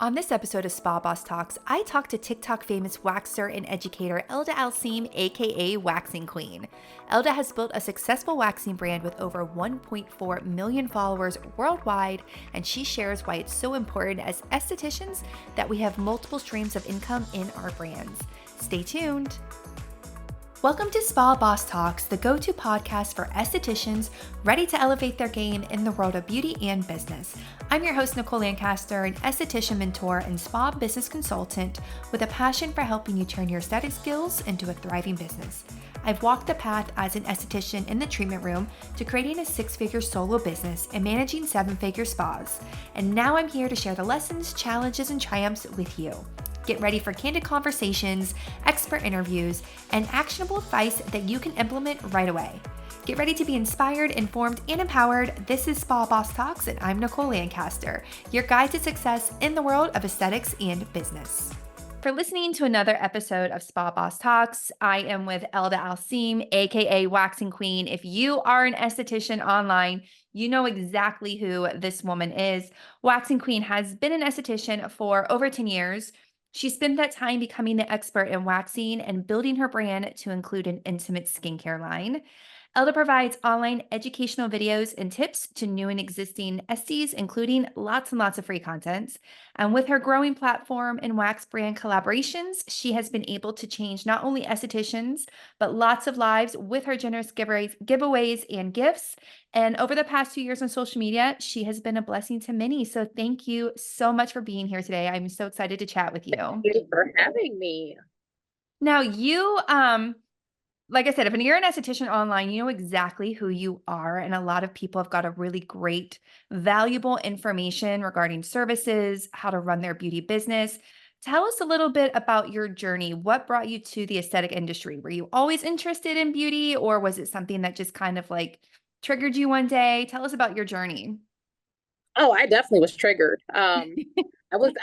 On this episode of Spa Boss Talks, I talked to TikTok famous waxer and educator Elda Alceme, aka Waxing Queen. Elda has built a successful waxing brand with over 1.4 million followers worldwide, and she shares why it's so important as estheticians that we have multiple streams of income in our brands. Stay tuned. Welcome to Spa Boss Talks, the go-to podcast for estheticians ready to elevate their game in the world of beauty and business. I'm your host, Nicole Lancaster, an esthetician mentor and spa business consultant with a passion for helping you turn your aesthetic skills into a thriving business. I've walked the path as an esthetician in the treatment room to creating a six-figure solo business and managing seven-figure spas. And now I'm here to share the lessons, challenges, and triumphs with you. Get ready for candid conversations, expert interviews, and actionable advice that you can implement right away. Get ready to be inspired, informed, and empowered. This is Spa Boss Talks, and I'm Nicole Lancaster, your guide to success in the world of aesthetics and business. For listening to another episode of Spa Boss Talks, I am with Elda Alceme, aka Waxing Queen. If you are an esthetician online, you know exactly who this woman is. Waxing Queen has been an esthetician for over 10 years. She spent that time becoming the expert in waxing and building her brand to include an intimate skincare line. Elda provides online educational videos and tips to new and existing esties, including lots and lots of free content. And with her growing platform and wax brand collaborations, she has been able to change not only estheticians, but lots of lives with her generous giveaways and gifts. And over the past 2 years on social media, she has been a blessing to many. So thank you so much for being here today. I'm so excited to chat with you. Thank you for having me. Now like I said, if you're an esthetician online, you know exactly who you are. And a lot of people have got a really great, valuable information regarding services, how to run their beauty business. Tell us a little bit about your journey. What brought you to the aesthetic industry? Were you always interested in beauty, or was it something that just kind of like triggered you one day? Tell us about your journey. Oh, I definitely was triggered. I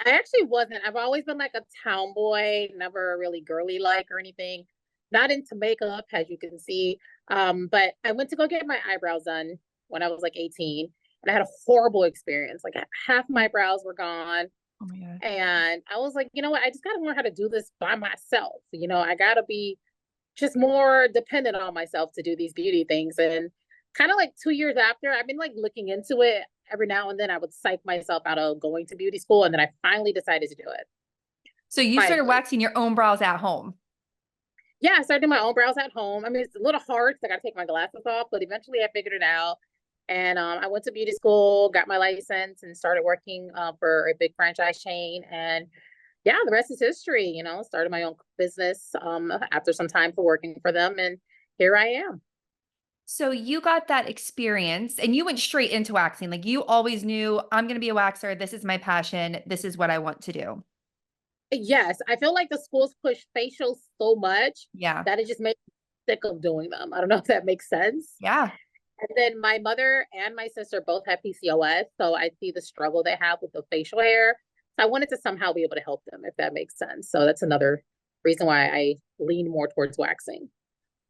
actually wasn't. I've always been like a tomboy, never really girly like or anything. Not into makeup, as you can see. But I went to go get my eyebrows done when I was like 18, and I had a horrible experience. Like half my brows were gone. Oh my God. And I was like, you know what? I just got to learn how to do this by myself. I got to be just more dependent on myself to do these beauty things. And kind of like 2 years after, I've been like looking into it. Every now and then I would psych myself out of going to beauty school. And then I finally decided to do it. So you started waxing your own brows at home. Yeah, I started doing my own brows at home. I mean, it's a little hard because I got to take my glasses off, but eventually I figured it out. And I went to beauty school, got my license, and started working for a big franchise chain. And yeah, the rest is history. Started my own business after some time for working for them. And here I am. So you got that experience and you went straight into waxing. Like you always knew, I'm going to be a waxer. This is my passion. This is what I want to do. Yes, I feel like the schools push facials so much Yeah. that it just makes me sick of doing them. I don't know if that makes sense. Yeah. And then my mother and my sister both have PCOS, so I see the struggle they have with the facial hair. So I wanted to somehow be able to help them, if that makes sense. So that's another reason why I lean more towards waxing.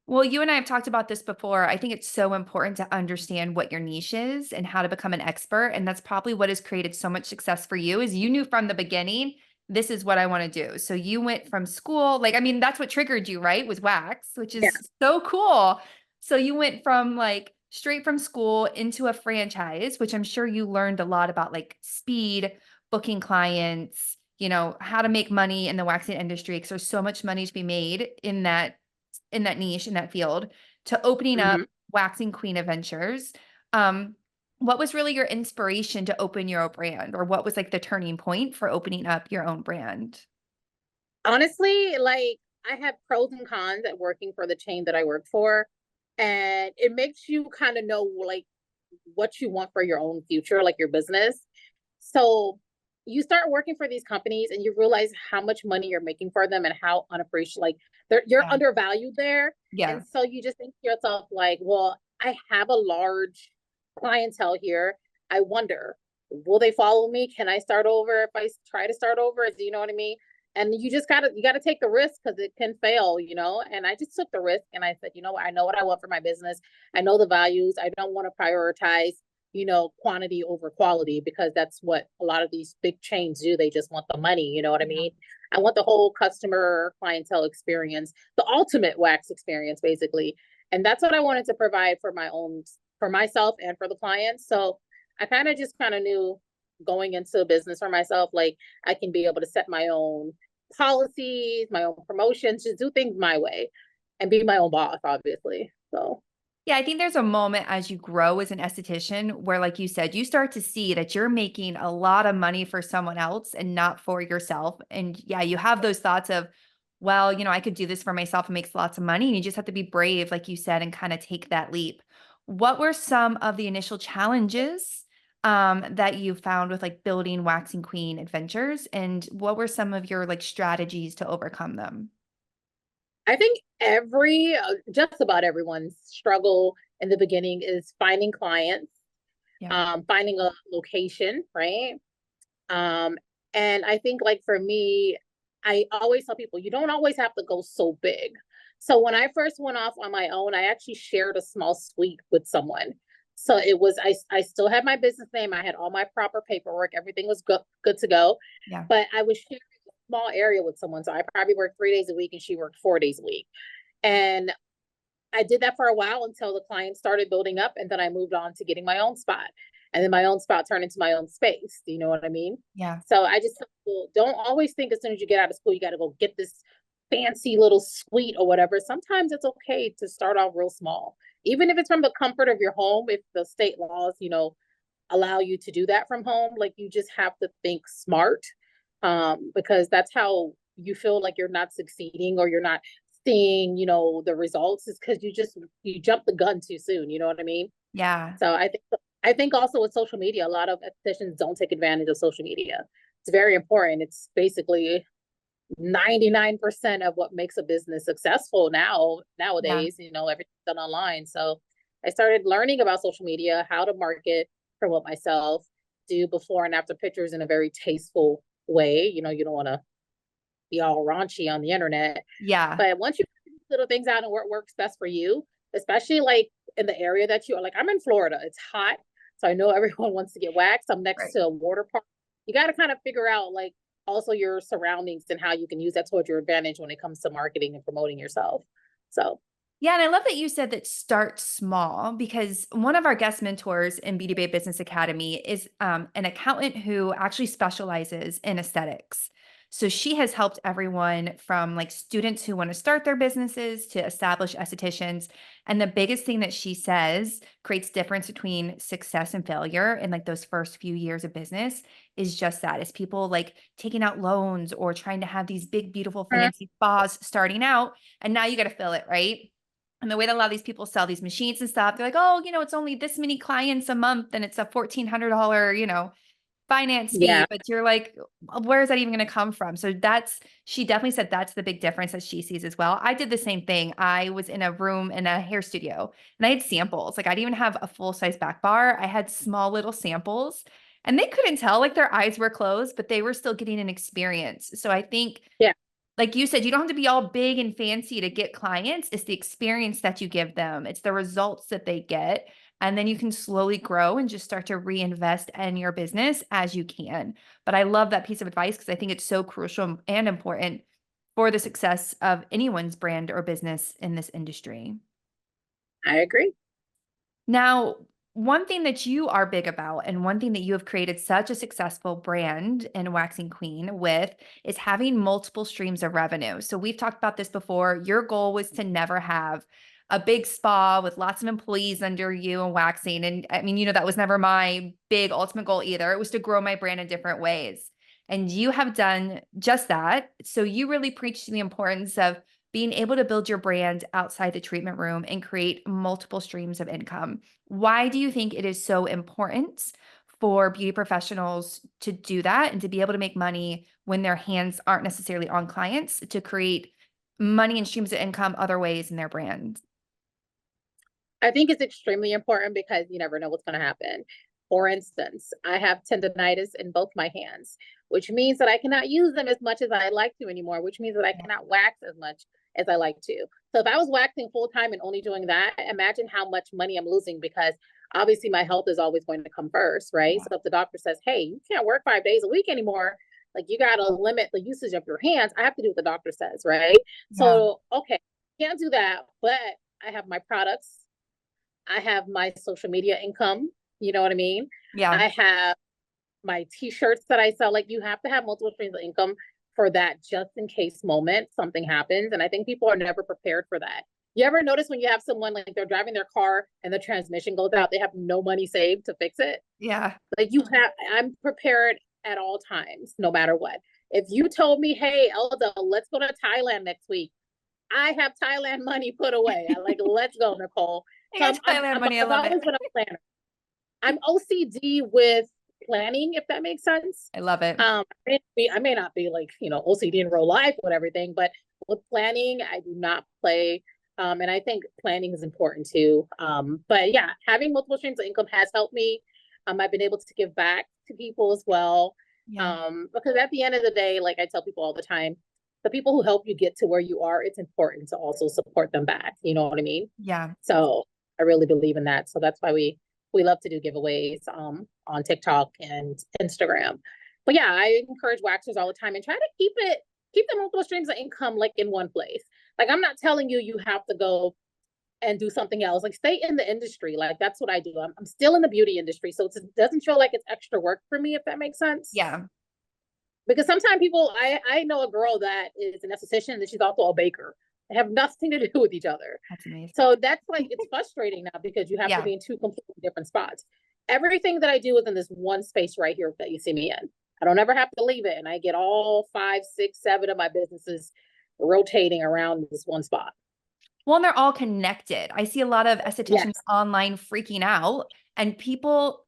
Well, you and I have talked about this before. I think it's so important to understand what your niche is and how to become an expert. And that's probably what has created so much success for you is you knew from the beginning, this is what I want to do. So you went from school, that's what triggered you, right? Was wax, which is Yeah. so cool. So you went from like straight from school into a franchise, which I'm sure you learned a lot about like speed, booking clients, how to make money in the waxing industry because there's so much money to be made in that niche, in that field, to opening up Waxing Queen Adventures. What was really your inspiration to open your own brand, or what was like the turning point for opening up your own brand? Honestly, like I have pros and cons at working for the chain that I work for. And it makes you kind of know like what you want for your own future, like your business. So you start working for these companies and you realize how much money you're making for them and how unappreciated, like you're Yeah. undervalued there. Yeah. And so you just think to yourself, like, well, I have a large clientele here. I wonder, will they follow me? Can I start over if I try to start over? Do you know what I mean? And you gotta take the risk because it can fail. And I just took the risk and I said, you know what, I know what I want for my business. I know the values. I don't want to prioritize quantity over quality, because that's what a lot of these big chains do. They just want the money. You know what I Yeah. mean? I want the whole customer clientele experience, the ultimate wax experience, basically. And that's what I wanted to provide for myself and for the clients. So I kind of knew going into business for myself, like I can be able to set my own policies, my own promotions, just do things my way and be my own boss, obviously. So Yeah, I think there's a moment as you grow as an esthetician where, like you said, you start to see that you're making a lot of money for someone else and not for yourself. And yeah, you have those thoughts of, well, I could do this for myself and makes lots of money. And you just have to be brave, like you said, and kind of take that leap. What were some of the initial challenges that you found with like building Waxing Queen Adventures? And what were some of your like strategies to overcome them? I think just about everyone's struggle in the beginning is finding clients, Yeah. finding a location, right? Um, and I think like for me, I always tell people you don't always have to go so big. So when I first went off on my own, I actually shared a small suite with someone. So I still had my business name, I had all my proper paperwork, everything was good to go. Yeah. But I was sharing a small area with someone. So I probably worked 3 days a week and she worked 4 days a week. And I did that for a while until the clients started building up, and then I moved on to getting my own spot. And then my own spot turned into my own space. Do you know what I mean? Yeah. So I just tell people, don't always think as soon as you get out of school, you got to go get this fancy little suite or whatever. Sometimes it's okay to start off real small, even if it's from the comfort of your home. If the state laws, allow you to do that from home, like you just have to think smart, because that's how you feel like you're not succeeding or you're not seeing, the results, is because you jump the gun too soon. You know what I mean? Yeah. So I think also with social media, a lot of estheticians don't take advantage of social media. It's very important. It's basically 99% of what makes a business successful Yeah. nowadays. Everything's done online. So I started learning about social media, how to market, promote myself, do before and after pictures in a very tasteful way. You don't want to be all raunchy on the internet. Yeah. But once you figure these little things out and what works best for you, especially like in the area that you are, like I'm in Florida, it's hot. So I know everyone wants to get waxed. I'm next Right. to a water park. You got to kind of figure out like also your surroundings and how you can use that towards your advantage when it comes to marketing and promoting yourself. So Yeah, and I love that you said that start small because one of our guest mentors in Beauty Bay Business Academy is an accountant who actually specializes in aesthetics. So she has helped everyone from like students who want to start their businesses to established estheticians. And the biggest thing that she says creates difference between success and failure in like those first few years of business is just that is people like taking out loans or trying to have these big, beautiful, fancy spas starting out. And now you got to fill it, right? And the way that a lot of these people sell these machines and stuff, they're like, oh, it's only this many clients a month and it's a $1,400, finance fee. yeah, But you're like, where is that even going to come from? So she definitely said that's the big difference that she sees as well. I did the same thing. I was in a room in a hair studio and I had samples. Like I didn't even have a full size back bar. I had small little samples and they couldn't tell, like their eyes were closed, but they were still getting an experience. So I think yeah. like you said, you don't have to be all big and fancy to get clients. It's the experience that you give them. It's the results that they get. And then you can slowly grow and just start to reinvest in your business as you can. But I love that piece of advice because I think it's so crucial and important for the success of anyone's brand or business in this industry. I agree. Now, one thing that you are big about, and one thing that you have created such a successful brand in Waxing Queen with, is having multiple streams of revenue. So, we've talked about this before. Your goal was to never have a big spa with lots of employees under you and waxing. And I mean, that was never my big ultimate goal either. It was to grow my brand in different ways. And you have done just that. So, you really preach the importance of being able to build your brand outside the treatment room and create multiple streams of income. Why do you think it is so important for beauty professionals to do that and to be able to make money when their hands aren't necessarily on clients to create money and streams of income other ways in their brand? I think it's extremely important because you never know what's going to happen. For instance, I have tendonitis in both my hands, which means that I cannot use them as much as I like to anymore, which means that I Yeah. cannot wax as much as I like to. So if I was waxing full time and only doing that, imagine how much money I'm losing because obviously my health is always going to come first, right? Yeah. So if the doctor says, hey, you can't work 5 days a week anymore, like you got to limit the usage of your hands, I have to do what the doctor says, right? Yeah. So, okay, can't do that, but I have my products, I have my social media income, you know what I mean? Yeah. I have my t-shirts that I sell. Like you have to have multiple streams of income for that just in case moment something happens. And I think people are never prepared for that. You ever notice when you have someone like they're driving their car and the transmission goes out, they have no money saved to fix it? Yeah. Like you have, I'm prepared at all times, no matter what. If you told me, hey, Elda, let's go to Thailand next week, I have Thailand money put away. I like, let's go, Nicole. I So got Thailand money. I I've love it. always been a planner. I'm OCD with planning, if that makes sense. I love it. I may not be like, OCD in real life with everything, but with planning, I do not play. And I think planning is important too. But yeah, having multiple streams of income has helped me. I've been able to give back to people as well. Yeah. Because at the end of the day, like I tell people all the time, the people who help you get to where you are, it's important to also support them back. You know what I mean? Yeah. So I really believe in that. So that's why we love to do giveaways on TikTok and Instagram. But yeah, I encourage waxers all the time and try to keep the multiple streams of income like in one place. Like I'm not telling you have to go and do something else. Like stay in the industry. Like that's what I do. I'm still in the beauty industry, so it doesn't feel like it's extra work for me, if that makes sense. Yeah. Because sometimes people, I know a girl that is an esthetician and she's also a baker. They have nothing to do with each other. That's amazing. So that's like, it's frustrating now because you have to Yeah. be in two completely different spots. Everything that I do is in this one space right here that you see me in. I don't ever have to leave it. And I get all 5, 6, 7 of my businesses rotating around this one spot. Well, and they're all connected. I see a lot of estheticians Yes. online freaking out, and people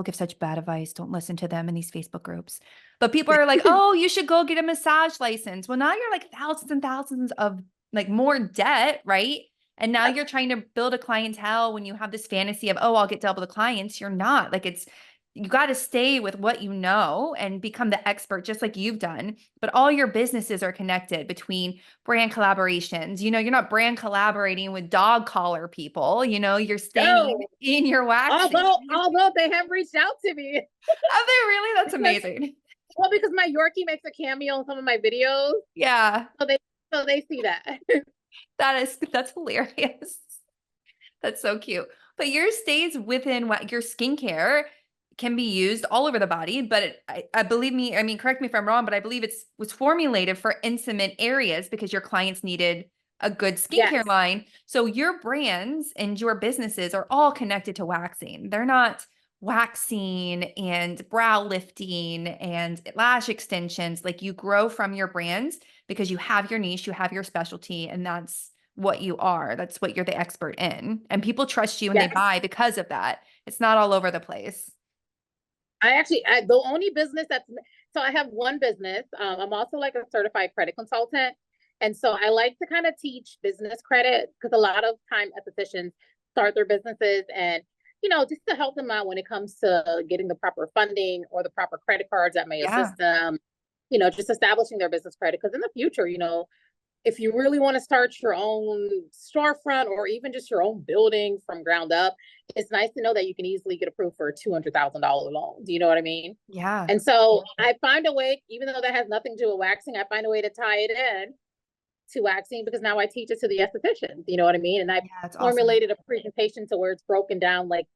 give such bad advice. Don't listen to them in these Facebook groups. But people are like, "Oh, you should go get a massage license." Well, now you're like thousands and thousands of like more debt, right? And now you're trying to build a clientele when you have this fantasy of, "Oh, I'll get double the clients." You're not. Like it's you got to stay with what you know and become the expert just like you've done. But all your businesses are connected between brand collaborations. You're not brand collaborating with dog collar people. You're staying No, in your waxing. although they have reached out to me Are they really? That's because, amazing. well, because my Yorkie makes a cameo in some of my videos. Yeah, So they see that. that's hilarious. That's so cute. But yours stays within what your skincare can be used all over the body, but I believe me, I mean, correct me if I'm wrong, but I believe was formulated for intimate areas because your clients needed a good skincare Yes. line. So your brands and your businesses are all connected to waxing. They're not waxing and brow lifting and lash extensions. Like you grow from your brands because you have your niche, you have your specialty, and that's what you are. That's what you're the expert in. And people trust you and they Yes. buy because of that. It's not all over the place. The only business so I have one business. I'm also like a certified credit consultant. And so I like to kind of teach business credit because a lot of time estheticians start their businesses and, just to help them out when it comes to getting the proper funding or the proper credit cards that may Yeah. assist them, just establishing their business credit. Because in the future, if you really want to start your own storefront or even just your own building from ground up, it's nice to know that you can easily get approved for a $200,000 loan. Do you know what I mean? Yeah. And so I find a way, even though that has nothing to do with waxing, I find a way to tie it in to waxing because now I teach it to the estheticians. You know what I mean? And I Yeah, that's awesome. formulated a presentation to where it's broken down like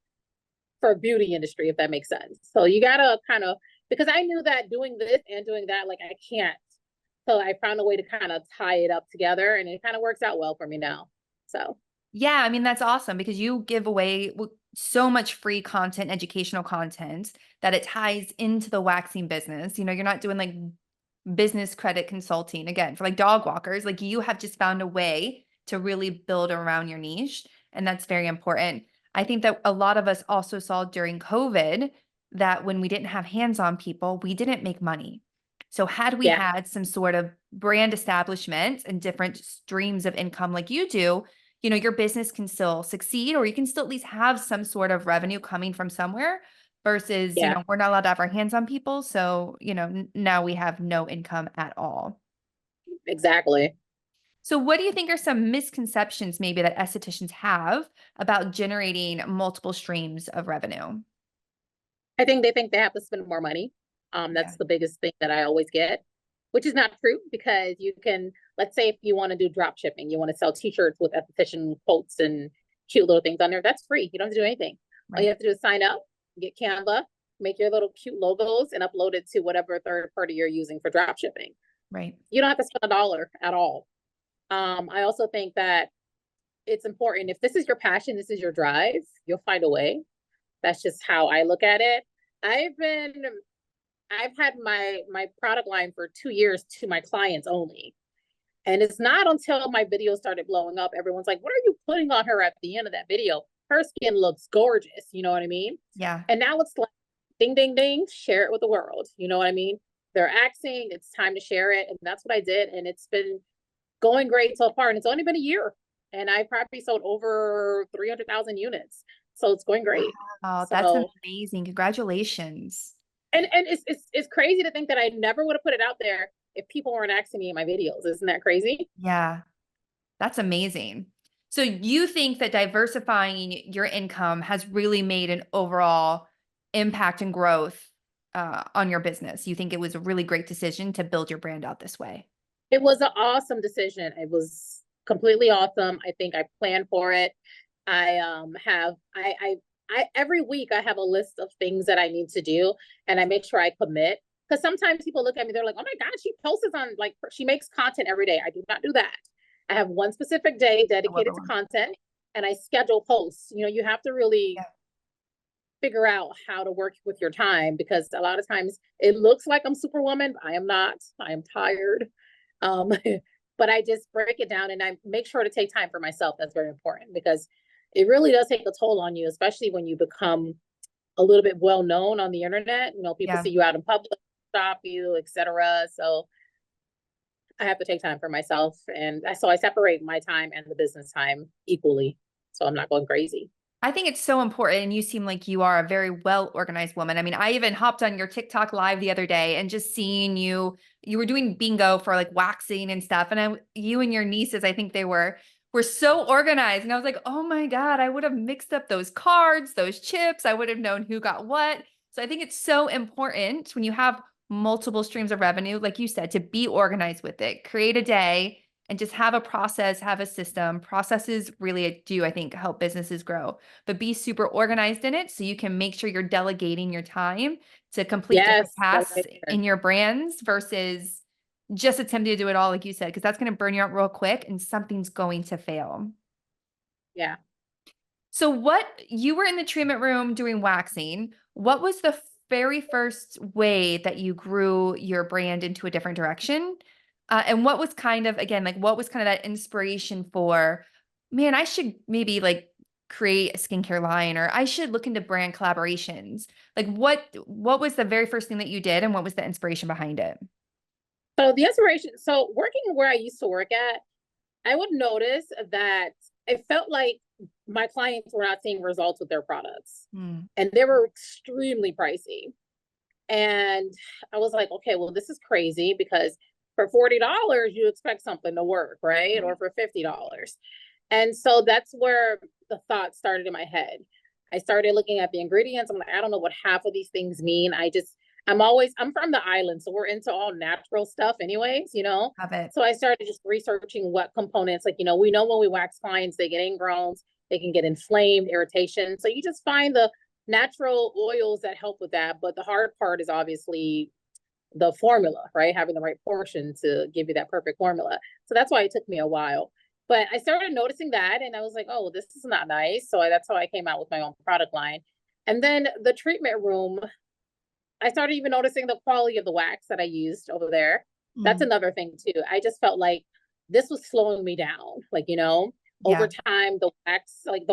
for beauty industry, if that makes sense. So you gotta kind of, because I knew that doing this and doing that, like I can't. So I found a way to kind of tie it up together and it kind of works out well for me now. So Yeah, I mean, that's awesome because you give away so much free content, educational content that it ties into the waxing business. You're not doing like business credit consulting again for like dog walkers. Like you have just found a way to really build around your niche. And that's very important. I think that a lot of us also saw during COVID that when we didn't have hands-on people, we didn't make money. So had we yeah, had some sort of brand establishment and different streams of income like you do, your business can still succeed, or you can still at least have some sort of revenue coming from somewhere versus, yeah, we're not allowed to have our hands on people. So, now we have no income at all. exactly. So what do you think are some misconceptions maybe that estheticians have about generating multiple streams of revenue? I think they think they have to spend more money. Yeah. That's the biggest thing that I always get, which is not true because you can, let's say if you want to do drop shipping, you want to sell t-shirts with esthetician quotes and cute little things on there, that's free. You don't have to do anything. All you Right. have to do is sign up, get Canva, make your little cute logos and upload it to whatever third party you're using for drop shipping. Right. You don't have to spend a dollar at all. I also think that it's important. If this is your passion, this is your drive, you'll find a way. That's just how I look at it. I've been I've had my product line for 2 years to my clients only. And it's not until my video started blowing up, everyone's like, what are you putting on her at the end of that video? Her skin looks gorgeous. You know what I mean? Yeah. And now it's like, ding, ding, ding, share it with the world. You know what I mean? They're axing, it's time to share it. And that's what I did. And it's been going great so far. And it's only been a year. And I probably sold over 300,000 units. So it's going great. Wow, that's So amazing. Congratulations. and it's crazy to think that I never would have put it out there if people weren't asking me in my videos. Isn't that crazy? Yeah, that's amazing. So you think that diversifying your income has really made an overall impact and growth on your business? You think it was a really great decision to build your brand out this way? It was an awesome decision. It was completely awesome. I think I planned for it. I have I every week I have a list of things that I need to do and I make sure I commit. Because sometimes people look at me, they're like, oh my God, she posts on like she makes content every day. I do not do that. I have one specific day dedicated to However, content and I schedule posts. You know, you have to really yeah, figure out how to work with your time because a lot of times it looks like I'm superwoman. I am not. I am tired. Um, but I just break it down and I make sure to take time for myself. That's very important because it really does take a toll on you, especially when you become a little bit well known on the internet. You know, people yeah. see you out in public, stop you, etc. So I have to take time for myself, and so I separate my time and the business time equally, so I'm not going crazy. I think it's so important, and you seem like you are a very well organized woman. I mean, I even hopped on your TikTok live the other day and just seeing you were doing bingo for like waxing and stuff. And you and your nieces, I think they were so organized. And I was like, oh my God, I would have mixed up those cards, those chips. I would have known who got what. So I think it's so important when you have multiple streams of revenue, like you said, to be organized with it, create a day and just have a process, have a system. Processes really do, I think, help businesses grow, but be super organized in it so you can make sure you're delegating your time to complete different Yes, tasks delegation. in your brands versus just attempting to do it all, like you said, because that's going to burn you out real quick and something's going to fail. Yeah. So, what you were in the treatment room doing waxing, what was the very first way that you grew your brand into a different direction? And what was kind of, again, like what was kind of that inspiration for, man, I should maybe like create a skincare line or I should look into brand collaborations. Like what was the very first thing that you did and what was the inspiration behind it? So the inspiration, so working where I used to work at, I would notice that it felt like my clients were not seeing results with their products Mm, and they were extremely pricey. And I was like, okay, well, this is crazy because for $40, you expect something to work, right? Or right. for $50. And so that's where the thought started in my head. I started looking at the ingredients. I'm like, I don't know what half of these things mean. I'm from the island, so we're into all natural stuff, anyways, you know? Love it. So I started just researching what components, like, you know, we know when we wax clients, they get ingrowns, they can get inflamed, irritation. So you just find the natural oils that help with that. But the hard part is obviously the formula, right? Having the right portion to give you that perfect formula. So that's why it took me a while. But I started noticing that and I was like, oh, well, this is not nice. So that's how I came out with my own product line. And then the treatment room, I started even noticing the quality of the wax that I used over there. That's Mm, another thing too. I just felt like this was slowing me down. Like, you know, over yeah. time, the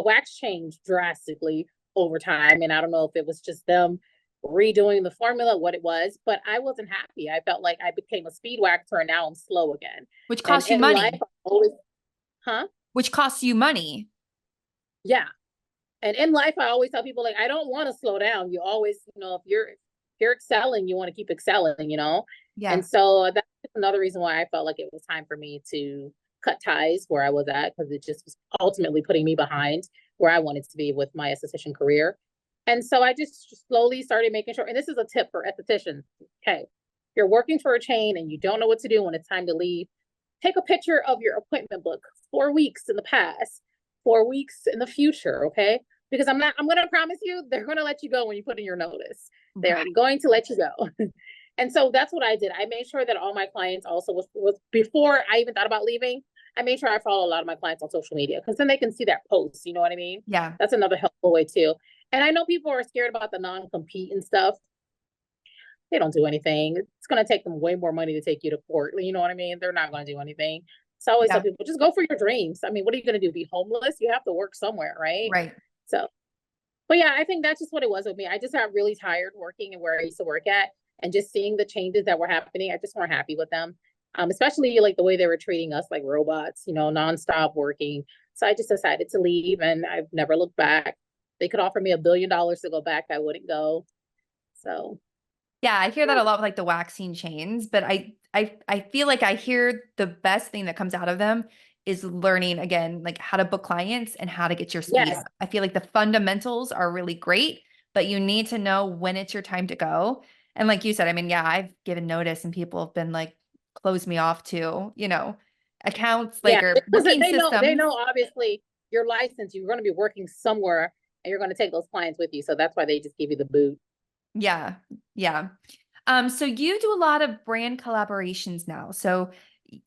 wax changed drastically over time. And I don't know if it was just them redoing the formula, what it was, but I wasn't happy. I felt like I became a speed waxer and now I'm slow again. Which And costs you in life, money, I always, huh? which costs you money. Yeah. And in life, I always tell people like, I don't want to slow down. You always, you know, if you're excelling, you want to keep excelling, you know? And Yeah. so that's another reason why I felt like it was time for me to cut ties where I was at because it just was ultimately putting me behind where I wanted to be with my esthetician career. And so I just slowly started making sure, and this is a tip for estheticians. Okay, you're working for a chain and you don't know what to do when it's time to leave. Take a picture of your appointment book 4 weeks in the past, 4 weeks in the future, okay? Because I'm going to promise you, they're going to let you go when you put in your notice. They're going to let you go. And so that's what I did. I made sure that all my clients also was before I even thought about leaving, I made sure I follow a lot of my clients on social media because then they can see that post. You know what I mean? Yeah. That's another helpful way too. And I know people are scared about the non-compete and stuff. They don't do anything. It's going to take them way more money to take you to court. You know what I mean? They're not going to do anything. So I always tell people, just go for your dreams. I mean, what are you going to do? Be homeless? You have to work somewhere, right? Right. So, but yeah, I think that's just what it was with me. I just got really tired working and where I used to work at and just seeing the changes that were happening. I just weren't happy with them. Especially like the way they were treating us like robots, you know, nonstop working. So I just decided to leave and I've never looked back. They could offer me $1 billion to go back. I wouldn't go. So Yeah, I hear that a lot with like the waxing chains, but I feel like I hear the best thing that comes out of them is learning again, like how to book clients and how to get your speed yes, up. I feel like the fundamentals are really great, but you need to know when it's your time to go. And like you said, I mean, yeah, I've given notice and people have been like, close me off to, accounts like yeah, or because booking they systems. know obviously your license, you're going to be working somewhere and you're going to take those clients with you. So that's why they just give you the boot. Yeah. Yeah. So you do a lot of brand collaborations now. So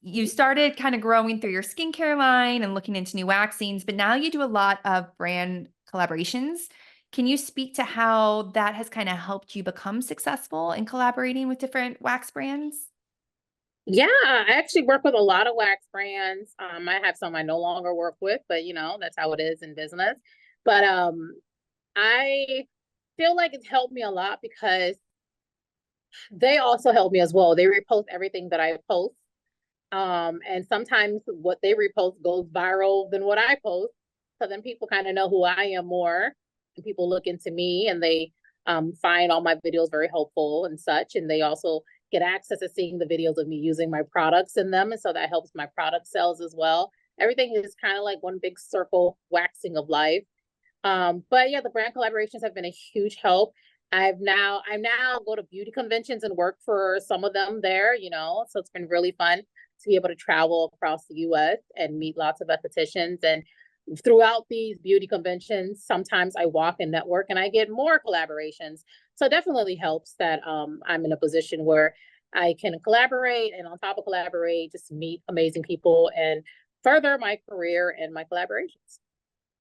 you started kind of growing through your skincare line and looking into new waxings, but now you do a lot of brand collaborations. Can you speak to how that has kind of helped you become successful in collaborating with different wax brands? Yeah, I actually work with a lot of wax brands. I have some I no longer work with, but you know, that's how it is in business. But I feel like it's helped me a lot because they also help me as well. They repost everything that I post. And sometimes what they repost goes viral than what I post. So then people kind of know who I am more. And people look into me and they find all my videos very helpful and such. And they also get access to seeing the videos of me using my products in them. And so that helps my product sales as well. Everything is kind of like one big circle waxing of life. But yeah, the brand collaborations have been a huge help. I now go to beauty conventions and work for some of them there, you know, so it's been really fun to be able to travel across the US and meet lots of estheticians. And throughout these beauty conventions, sometimes I walk and network and I get more collaborations. So it definitely helps that I'm in a position where I can collaborate and on top of collaborate, just meet amazing people and further my career and my collaborations.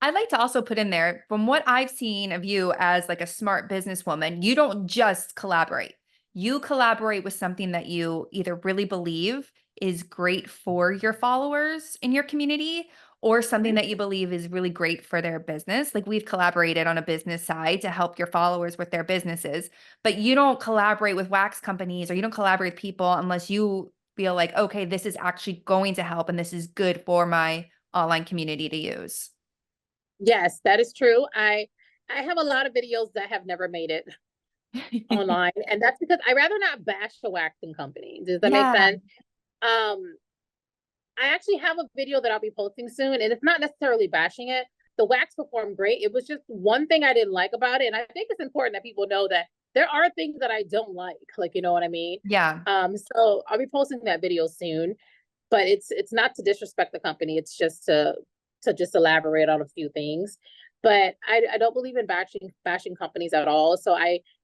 I'd like to also put in there, from what I've seen of you as like a smart businesswoman, you don't just collaborate. You collaborate with something that you either really believe is great for your followers in your community or something that you believe is really great for their business. Like we've collaborated on a business side to help your followers with their businesses, but you don't collaborate with wax companies or you don't collaborate with people unless you feel like, okay, this is actually going to help and this is good for my online community to use. Yes, that is true. I have a lot of videos that have never made it online, and that's because I rather not bash the waxing company. Does that make Yeah. sense? Um, I actually have a video that I'll be posting soon, and it's not necessarily bashing it. The wax performed great. It was just one thing I didn't like about it, and I think it's important that people know that there are things that I don't like you know what I mean? Yeah. So I'll be posting that video soon, but it's not to disrespect the company. It's just to just elaborate on a few things. But I don't believe in bashing companies at all. So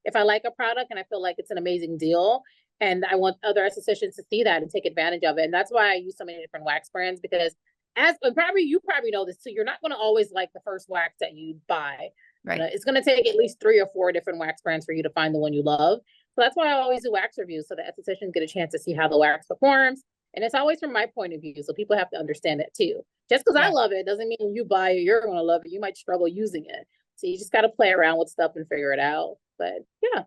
if I like a product and I feel like it's an amazing deal and I want other estheticians to see that and take advantage of it. And that's why I use so many different wax brands because as probably you probably know this too, you're not going to always like the first wax that you buy. You Right. know, it's going to take at least 3 or 4 different wax brands for you to find the one you love. So that's why I always do wax reviews so the estheticians get a chance to see how the wax performs. And it's always from my point of view. So people have to understand that too. Just because I Yeah. love it doesn't mean you buy it, you're going to love it. You might struggle using it. So you just got to play around with stuff and figure it out. But yeah.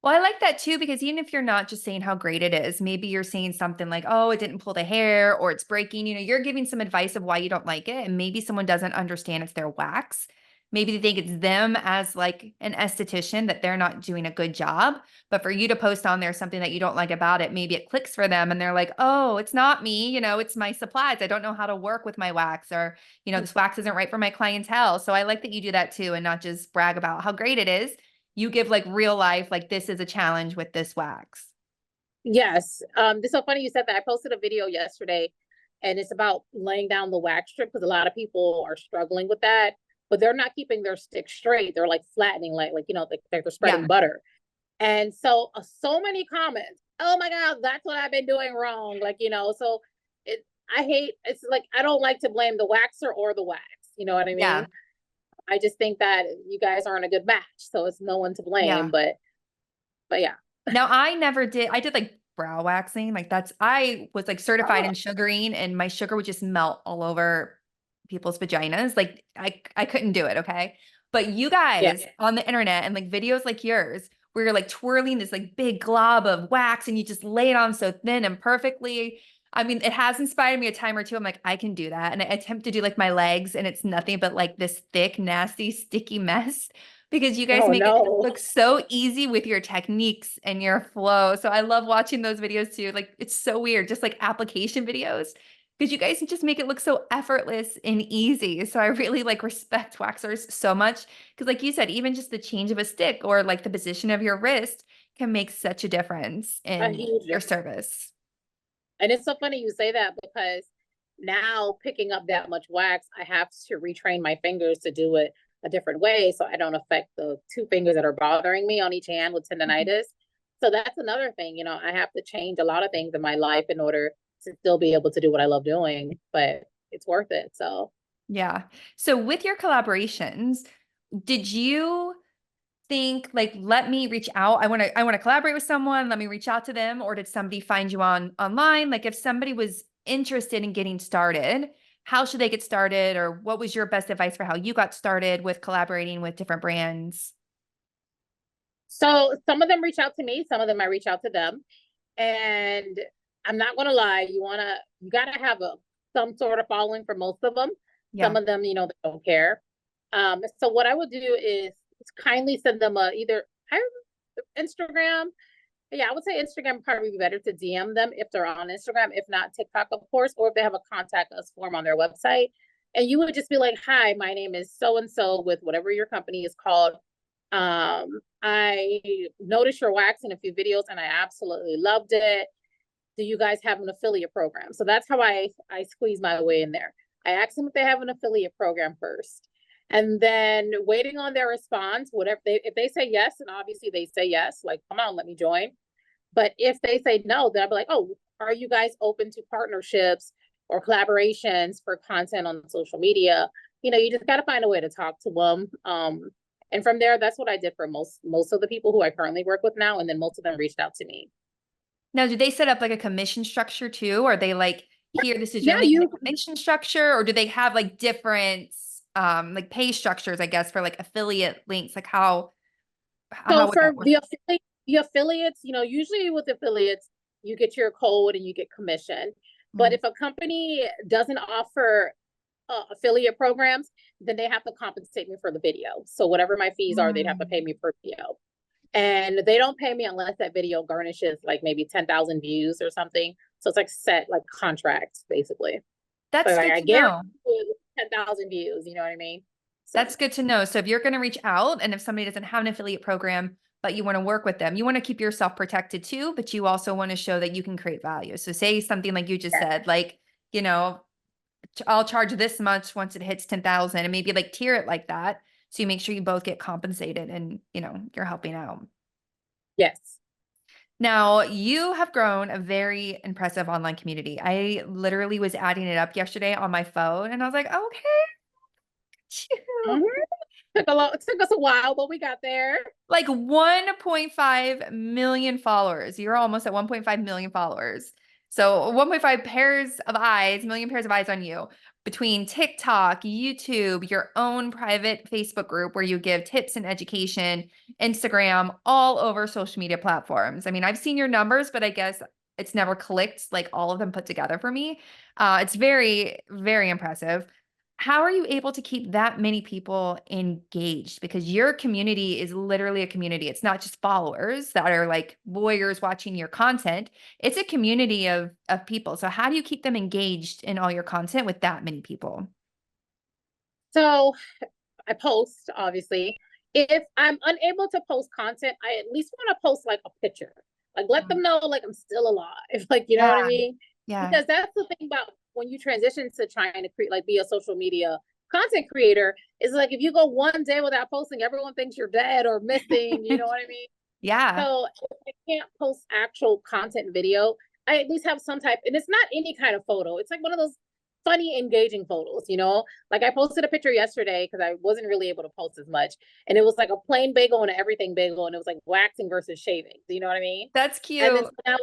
Well, I like that too, because even if you're not just saying how great it is, maybe you're saying something like, oh, it didn't pull the hair or it's breaking, you're giving some advice of why you don't like it. And maybe someone doesn't understand it's their wax. maybe they think it's them as like an esthetician that they're not doing a good job. But for you to post on there something that you don't like about it, maybe it clicks for them and they're like, oh, it's not me, it's my supplies. I don't know how to work with my wax, or, this wax isn't right for my clientele. So I like that you do that too, and not just brag about how great it is. You give like real life, like this is a challenge with this wax. Yes. It's so funny you said that. I posted a video yesterday and it's about laying down the wax strip because a lot of people are struggling with that, but they're not keeping their stick straight. They're like flattening, like they're spreading Yeah. butter. And so many comments. Oh my God, that's what I've been doing wrong. So it, it's like, I don't like to blame the waxer or the wax. You know what I Yeah. mean? I just think that you guys aren't a good match. So it's no one to blame, Yeah. but yeah. Now I did like brow waxing. Like I was like certified Oh, in sugaring, and my sugar would just melt all over people's vaginas. Like I couldn't do it. Okay. But you yeah. guys on the internet and like videos like yours, where you're like twirling this like big glob of wax and you just lay it on so thin and perfectly. I mean, it has inspired me a time or two. I'm like, I can do that. And I attempt to do like my legs, and it's nothing but like this thick, nasty, sticky mess, because you guys Oh make it no. look so easy with your techniques and your flow. So I love watching those videos too. Like it's so weird, just like application videos, because you guys just make it look so effortless and easy. So I really like respect waxers so much, because like you said, even just the change of a stick or like the position of your wrist can make such a difference A in huge your difference. service. And it's so funny you say that because now picking up that much wax, I have to retrain my fingers to do it a different way so I don't affect the two fingers that are bothering me on each hand with Mhm. tendonitis. So that's another thing, I have to change a lot of things in my life in order to still be able to do what I love doing, but it's worth it. So Yeah. So with your collaborations, did you think like, let me reach out, I want to collaborate with someone, let me reach out to them, or did somebody find you online? Like if somebody was interested in getting started, how should they get started, or what was your best advice for how you got started with collaborating with different brands? so some of them reach out to me, some of them I reach out to them. And I'm not gonna lie, you gotta have some sort of following for most of them. Yeah. Some of them, they don't care. So what I would do is kindly send them either Instagram. Yeah, I would say Instagram would probably be better to DM them if they're on Instagram. If not, TikTok, of course, or if they have a contact us form on their website. And you would just be like, "Hi, my name is so and so with whatever your company is called. I noticed your wax in a few videos and I absolutely loved it. Do you guys have an affiliate program?" So that's how I squeeze my way in there. I ask them if they have an affiliate program first. And then waiting on their response, whatever if they say yes, and obviously they say yes, like, come on, let me join. But if they say no, then I'll be like, oh, are you guys open to partnerships or collaborations for content on social media? You just got to find a way to talk to them. And from there, that's what I did for most of the people who I currently work with now. And then most of them reached out to me. Now, do they set up like a commission structure too? Or are they like, here, this is your Yeah, link and a commission structure? Or do they have like different like pay structures, I guess, for like affiliate links? Like how so would for that work? the affiliates, usually with affiliates, you get your code and you get commission. But Mm. if a company doesn't offer affiliate programs, then they have to compensate me for the video. So whatever my fees are, they'd have to pay Mm. me per video. And they don't pay me unless that video garnishes like maybe 10,000 views or something. So it's like set like contracts basically. So That's like good I to know. guarantee you 10,000 views, you know what I mean? So That's good to know. So if you're going to reach out, and if somebody doesn't have an affiliate program, but you want to work with them, you want to keep yourself protected too, but you also want to show that you can create value. So say something like you just yeah. said, like, you know, I'll charge this much once it hits 10,000, and maybe like tier it like that. So you make sure you both get compensated and, you're helping out. Yes. Now, you have grown a very impressive online community. I literally was adding it up yesterday on my phone, and I was like, okay, Mhm. It took us a while, but we got there. like 1.5 million followers. You're almost at 1.5 million followers. So 1.5 pairs of eyes, million pairs of eyes on you, between TikTok, YouTube, your own private Facebook group where you give tips and education, Instagram, all over social media platforms. I mean, I've seen your numbers, but I guess it's never clicked like all of them put together for me. It's very, very impressive. How are you able to keep that many people engaged? Because your community is literally a community. It's not just followers that are like voyeurs watching your content. It's a community of people. So how do you keep them engaged in all your content with that many people? So I post, obviously. If I'm unable to post content, I at least want to post like a picture. Like let them know like I'm still alive. Like, you know what I Yeah, mean? yeah. Because that's the thing about when you transition to trying to create like be a social media content creator, is like if you go one day without posting, everyone thinks you're dead or missing, you know what I mean? Yeah, So if I can't post actual content video, I at least have some type, and it's not any kind of photo. It's like one of those funny, engaging photos, you know? Like I posted a picture yesterday because I wasn't really able to post as much. And it was like a plain bagel and an everything bagel, and it was like waxing versus shaving. Do you know what I mean? that's And then cute. so now,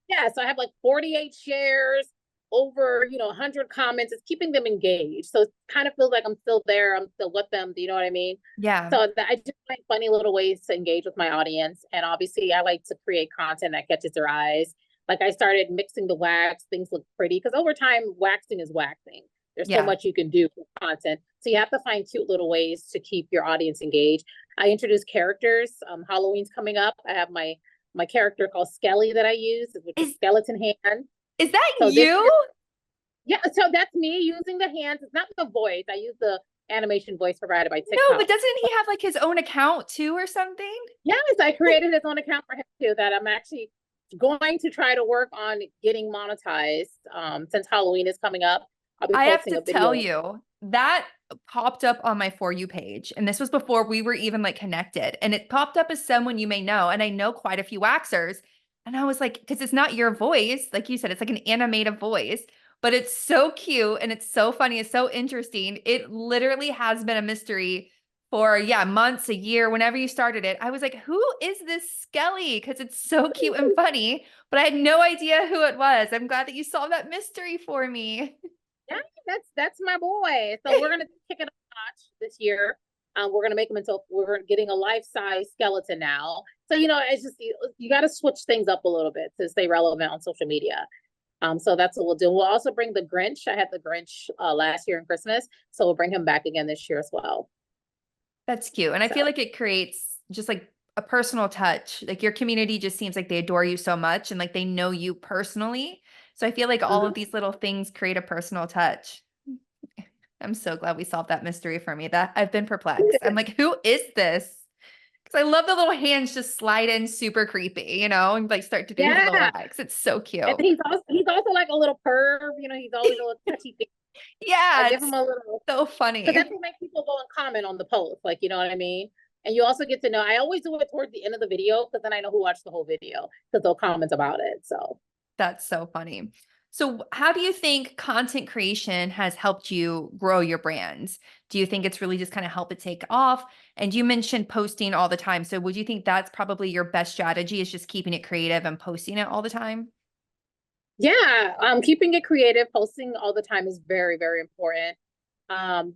yeah, so I have like 48 shares, over 100 comments. It's keeping them engaged, so it kind of feels like I'm still there, I'm still with them. Do you know what I mean? Yeah. So that I just find funny little ways to engage with my audience, and obviously I like to create content that catches their eyes. Like I started mixing the wax, things look pretty because over time waxing is waxing. There's so Yeah. much you can do with content, so you have to find cute little ways to keep your audience engaged. I introduce characters. Halloween's coming up. I have my character called Skelly that I use, which is Is skeleton hand. is that So this you? year, yeah, so that's me using the hands. It's not the voice. I use the animation voice provided by No, but TikTok. doesn't he have like his own account too or something? Yes, I created his own account for him too, that I'm actually going to try to work on getting monetized. Since Halloween is coming up, I'll be I have posting to a tell video. you, that popped up on my For You page. And this was before we were even like connected. And it popped up as someone you may know. And I know quite a few waxers. And I was like, because it's not your voice. Like you said, it's like an animated voice, but it's so cute and it's so funny. It's so interesting. It literally has been a mystery for, yeah, months, a year, whenever you started it. I was like, who is this Skelly? Because it's so cute and funny, but I had no idea who it was. I'm glad that you solved that mystery for me. Yeah, that's my boy. So we're gonna kick it up a notch this year. We're gonna make him into we're getting a life size skeleton now. So it's just you got to switch things up a little bit to stay relevant on social media. So that's what we'll do. We'll also bring the Grinch. I had the Grinch last year in Christmas, so we'll bring him back again this year as well. That's cute. And I feel So like it creates just like a personal touch. Like your community just seems like they adore you so much and like they know you personally. So I feel like all of mhm. these little things create a personal touch. I'm so glad we solved that mystery for me. That I've been perplexed. I'm like, who is this? Because I love the little hands just slide in super creepy, and like start to do his little Yeah, wax. It's so and cute. he's also like a little perv. He's always a little touchy thing. I Yeah, give it's him a little so because funny. that's what makes people go and comment on the post. Like, you know what I mean? And you also get to know. I always do it towards the end of the video because then I know who watched the whole video because they'll comment about it. So That's so funny. So, how do you think content creation has helped you grow your brands? Do you think it's really just kind of help it take off? And you mentioned posting all the time. So, would you think that's probably your best strategy is just keeping it creative and posting it all the time? yeah, keeping it creative, posting all the time is very, very important.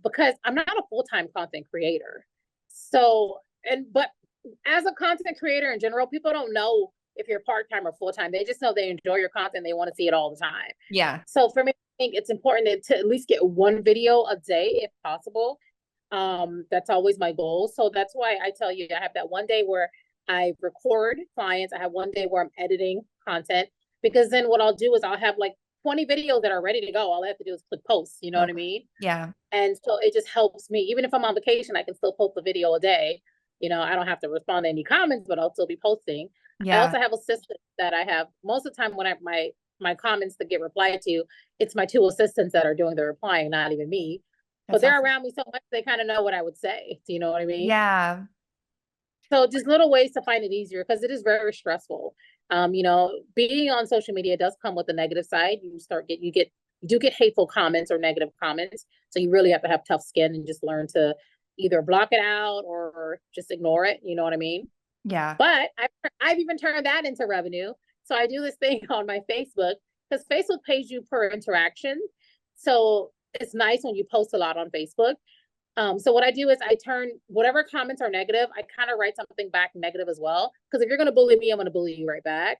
Because I'm not a full-time content creator. So, but as a content creator in general, people don't know if you're part-time or full-time. They just know they enjoy your content, they want to see it all the time. Yeah, So for me, I think it's important to at least get one video a day if possible. That's always my goal. So that's why I tell you I have that one day where I record clients. I have one day where I'm editing content, because then what I'll do is I'll have like 20 videos that are ready to go. All I have to do is click post. You know what I okay. mean? Yeah, And so it just helps me. Even if I'm on vacation, I can still post a video a day. I don't have to respond to any comments, but I'll still be posting. I yeah, also have assistants that I have most of the time when my comments that get replied to, it's my two assistants that are doing the replying, not even me. But that's they're awesome. around me so much they kind of know what I would say. Do you know what I mean? Yeah, So just little ways to find it easier because it is very stressful. Being on social media does come with a negative side. You do get hateful comments or negative comments. So you really have to have tough skin and just learn to either block it out or just ignore it. You know what I mean? yeah, But I've even turned that into revenue. So I do this thing on my Facebook because Facebook pays you per interaction. So it's nice when you post a lot on Facebook. So what I do is I turn whatever comments are negative, I kind of write something back negative as well. Because if you're gonna bully me, I'm gonna bully you right back.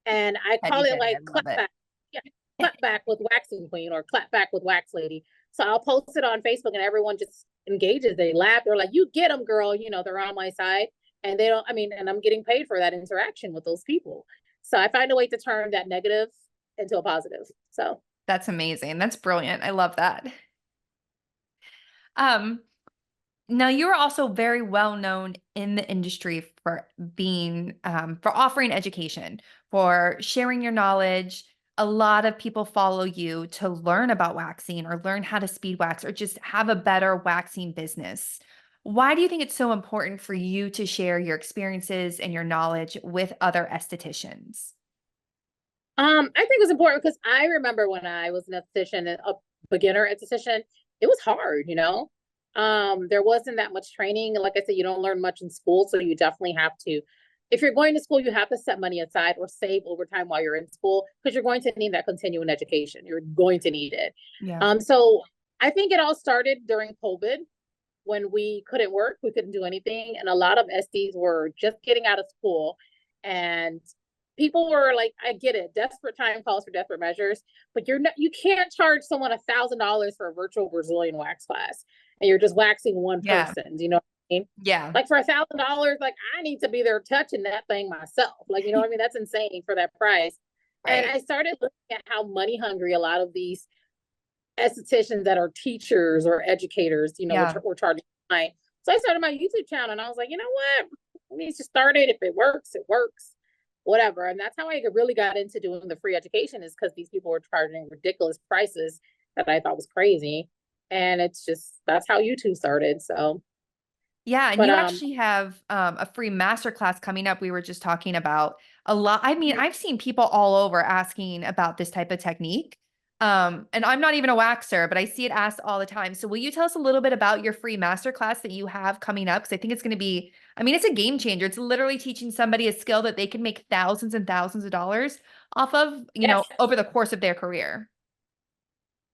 And I call petty, it petty. like I love clap it. back. Yeah, clap back with waxing queen or clap back with wax lady. So I'll post it on Facebook and everyone just engages. They laugh. They're like, you get them, girl. You know, they're on my side. And they don't, I mean, and I'm getting paid for that interaction with those people. So I find a way to turn that negative into a positive. So That's amazing. That's brilliant. I love that. Um, Now, you are also very well known in the industry for being, for offering education, for sharing your knowledge. A lot of people follow you to learn about waxing or learn how to speed wax or just have a better waxing business. Why do you think it's so important for you to share your experiences and your knowledge with other estheticians? I think it's important because I remember when I was an esthetician, a beginner esthetician, it was hard, you know. There wasn't that much training. Like I said, you don't learn much in school, so you definitely have to. If you're going to school, you have to set money aside or save overtime while you're in school because you're going to need that continuing education. You're going to need it. Yeah. So I think it all started during COVID when we couldn't work, we couldn't do anything, and a lot of SDs were just getting out of school, and people were like, I get it, desperate time calls for desperate measures, but you can't charge someone $1,000 for a virtual Brazilian wax class, and you're just waxing one Yeah. person. You know what I mean? Yeah. Like for $1,000, like I need to be there touching that thing myself. Like, you know what I mean? That's insane for that price. And Right. I started looking at how money hungry a lot of these estheticians that are teachers or educators, you know, Yeah. we're charging fine. So I started my YouTube channel and I was like, you know what? Let me just start it. If it works, it works. Whatever. And that's how I really got into doing the free education, is because these people were charging ridiculous prices that I thought was crazy. And it's just that's how YouTube started. So Yeah, and but you actually have a free masterclass coming up. We were just talking about a lot. I mean, I've seen people all over asking about this type of technique. And I'm not even a waxer, but I see it asked all the time. So will you tell us a little bit about your free masterclass that you have coming up? Because I think it's going to be, I mean, it's a game changer. It's literally teaching somebody a skill that they can make thousands and thousands of dollars off of, yes. over the course of their career.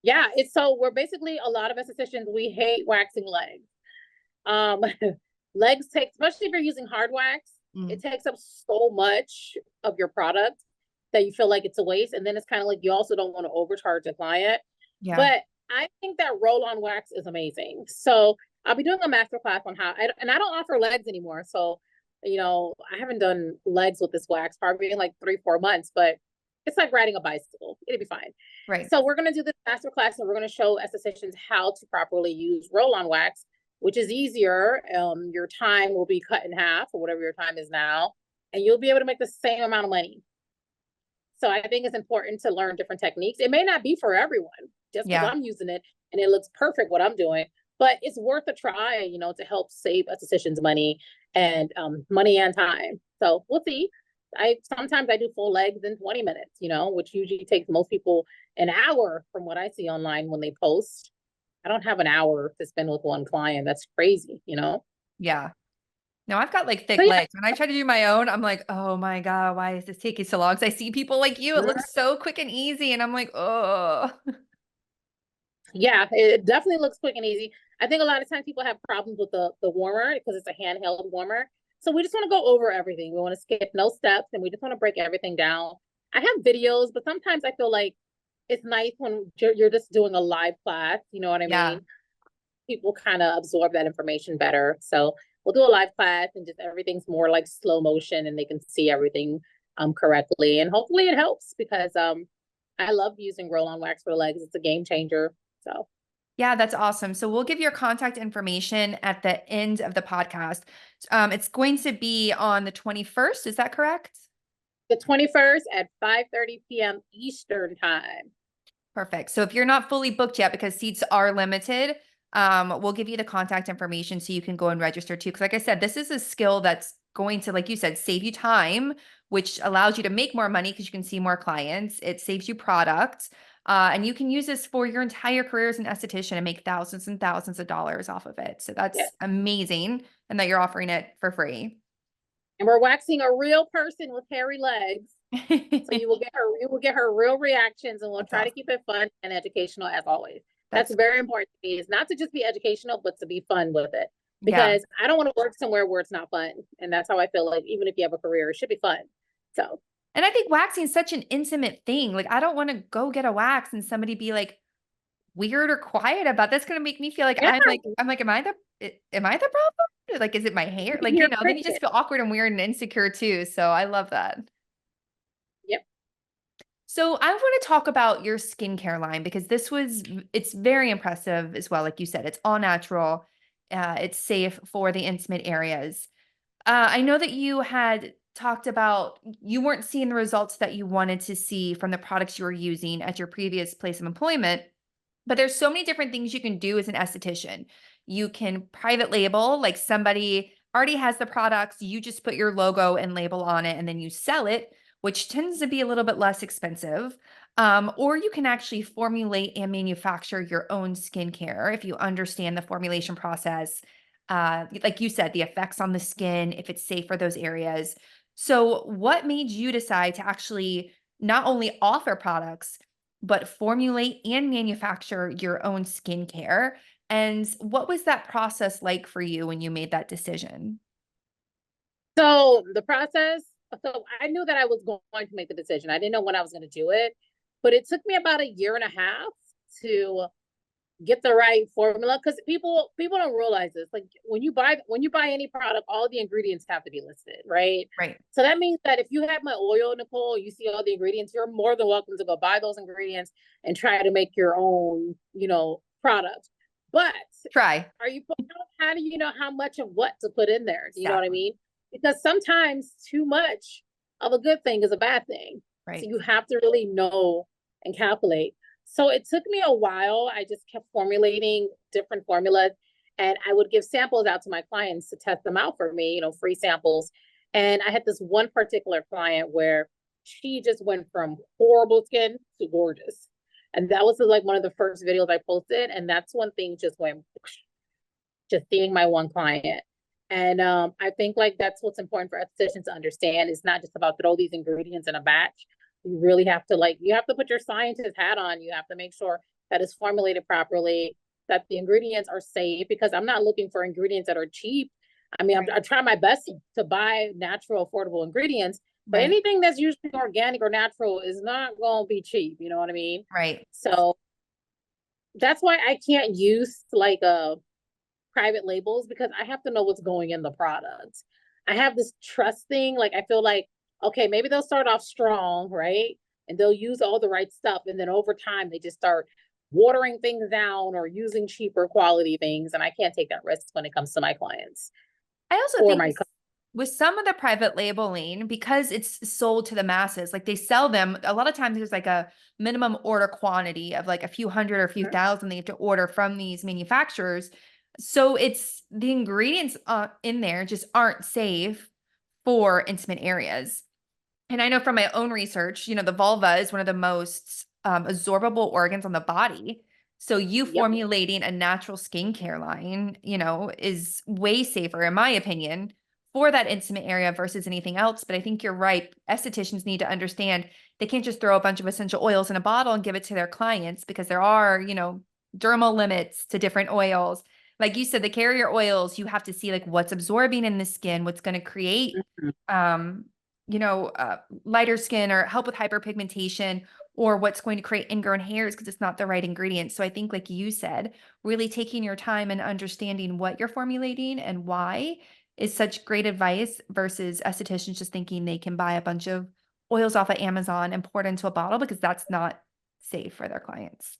Yeah, it's so we're basically a lot of estheticians, we hate waxing legs. Um, legs take, especially if you're using hard wax, Mm, it takes up so much of your product that you feel like it's a waste. And then it's kind of like you also don't want to overcharge a client. yeah. But I think that roll-on wax is amazing. So I'll be doing a master class on how, and I don't offer legs anymore. So, you know, I haven't done legs with this wax probably in like 3-4 months, but it's like riding a bicycle. It'll be fine. Right. So we're going to do this master class and we're going to show estheticians how to properly use roll-on wax, which is easier. Your time will be cut in half or whatever your time is now, and you'll be able to make the same amount of money. So I think it's important to learn different techniques. It may not be for everyone just because Yeah. I'm using it and it looks perfect what I'm doing, but it's worth a try, you know, to help save estheticians money and money and time. So we'll see. I sometimes I do full legs in 20 minutes, you know, which usually takes most people an hour from what I see online when they post. I don't have an hour to spend with one client. That's crazy, you know? Yeah. No, I've got like So thick legs. When I try to do my own, I'm like, oh my God, why is this taking so long? 'Cause I see people like you, it yeah. looks so quick and easy. And I'm like, oh, Yeah, it definitely looks quick and easy. I think a lot of times people have problems with the warmer because it's a handheld warmer. So we just want to go over everything. We want to skip no steps and we just want to break everything down. I have videos, but sometimes I feel like it's nice when you're just doing a live class. You know what I yeah. mean? People kind of absorb that information better. So we'll do a live class and just everything's more like slow motion and they can see everything correctly. And hopefully it helps because I love using roll-on wax for legs. It's a game changer. So Yeah, that's awesome. So we'll give your contact information at the end of the podcast. It's going to be on the 21st. Is that correct? the 21st at 5:30 p.m. Eastern time. Perfect. So if you're not fully booked yet, because seats are limited, we'll give you the contact information so you can go and register too. Because like I said, this is a skill that's going to, like you said, save you time, which allows you to make more money because you can see more clients. It saves you product. And you can use this for your entire career as an esthetician and make thousands and thousands of dollars off of it. So Yeah. that's amazing. And that you're offering it for free. And we're waxing a real person with hairy legs. So you will get her real reactions, and we'll That's try to awesome. keep it fun and educational as always. That's That's, very important to me. Is not to just be educational, but to be fun with it. yeah. Because I don't want to work somewhere where it's not fun. And that's how I feel like even if you have a career, it should be fun. So And I think waxing is such an intimate thing. Like, I don't want to go get a wax and somebody be like weird or quiet about that's going to make me feel like Yeah, I'm like, am I the problem? Like, is it my hair? Like, you're then you just pregnant. feel awkward and weird and insecure too. So I love that. Yep. So I want to talk about your skincare line because it's very impressive as well. Like you said, it's all natural. It's safe for the intimate areas. I know that you had talked about you weren't seeing the results that you wanted to see from the products you were using at your previous place of employment. But there's so many different things you can do as an esthetician. You can private label, like somebody already has the products, you just put your logo and label on it and then you sell it, which tends to be a little bit less expensive. Or you can actually formulate and manufacture your own skincare if you understand the formulation process. Like you said, the effects on the skin, if it's safe for those areas. So, what made you decide to actually not only offer products, but formulate and manufacture your own skincare? And what was that process like for you when you made that decision? So the process, so I knew that I was going to make the decision. I didn't know when I was going to do it, but it took me about a year and a half to get the right formula because people don't realize this. Like when you buy any product, all the ingredients have to be listed, right? Right. So that means that if you have my oil, Nicole, you see all the ingredients, you're more than welcome to go buy those ingredients and try to make your own, product. But Try. are you how do you know how much of what to put in there? Do you know what I Exactly. mean? Because sometimes too much of a good thing is a bad thing. So Right. you have to really know and calculate. So it took me a while. I just kept formulating different formulas and I would give samples out to my clients to test them out for me, free samples. And I had this one particular client where she just went from horrible skin to gorgeous. And that was like one of the first videos I posted. And that's when things just went, just seeing my one client. And I think like that's what's important for estheticians to understand. It's not just about throw these ingredients in a batch. You really have to you have to put your scientist hat on. You have to make sure that it's formulated properly, that the ingredients are safe, because I'm not looking for ingredients that are cheap. I mean, Right. I try my best to buy natural, affordable ingredients, but Right. anything that's usually organic or natural is not going to be cheap. You know what I mean? Right. So that's why I can't use like a private labels because I have to know what's going in the product. I have this trust thing. Like I feel like, okay, maybe they'll start off strong, right? And they'll use all the right stuff. And then over time they just start watering things down or using cheaper quality things. And I can't take that risk when it comes to my clients I also or think my with some of the private labeling, because it's sold to the masses, like they sell them, a lot of times there's like a minimum order quantity of like a few hundred or a few thousand they have to order from these manufacturers. So it's the ingredients in there just aren't safe for intimate areas. And I know from my own research, the vulva is one of the most absorbable organs on the body. So you yep. formulating a natural skincare line, is way safer, in my opinion, for that intimate area versus anything else. But I think you're right. Estheticians need to understand they can't just throw a bunch of essential oils in a bottle and give it to their clients because there are, dermal limits to different oils. Like you said, the carrier oils, you have to see like what's absorbing in the skin, what's going to create Mhm. um lighter skin or help with hyperpigmentation or what's going to create ingrown hairs because it's not the right ingredient. So I think, like you said, really taking your time and understanding what you're formulating and why is such great advice versus estheticians just thinking they can buy a bunch of oils off of Amazon and pour it into a bottle because that's not safe for their clients.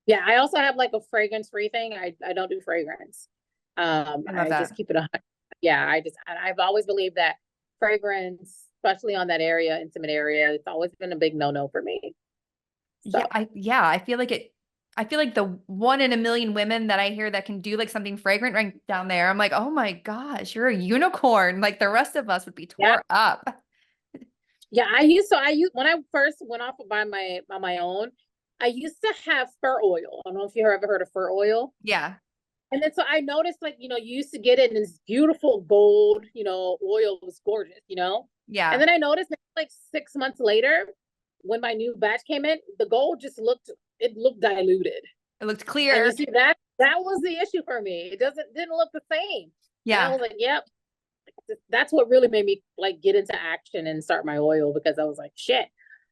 Yeah. I also have like a fragrance free thing. I don't do fragrance. I love I that. just keep it on. Yeah. I've always believed that fragrance, especially on that area, intimate area, it's always been a big no-no for me. Yeah, So I feel like the one in a million women that I hear that can do like something fragrant right down there. I'm like, oh my gosh, you're a unicorn. Like the rest of us would be yeah. tore up. Yeah, I used when I first went off by my own, I used to have fur oil. I don't know if you ever heard of fur oil. Yeah. And then so I noticed like, you used to get it in this beautiful gold, oil was gorgeous. And Yeah. then I noticed like 6 months later, when my new batch came in, the gold just looked diluted. It looked And you clear. see that was the issue for me. It didn't look the same. And I Yeah. was like, yep. That's what really made me like get into action and start my oil, because I was like, shit,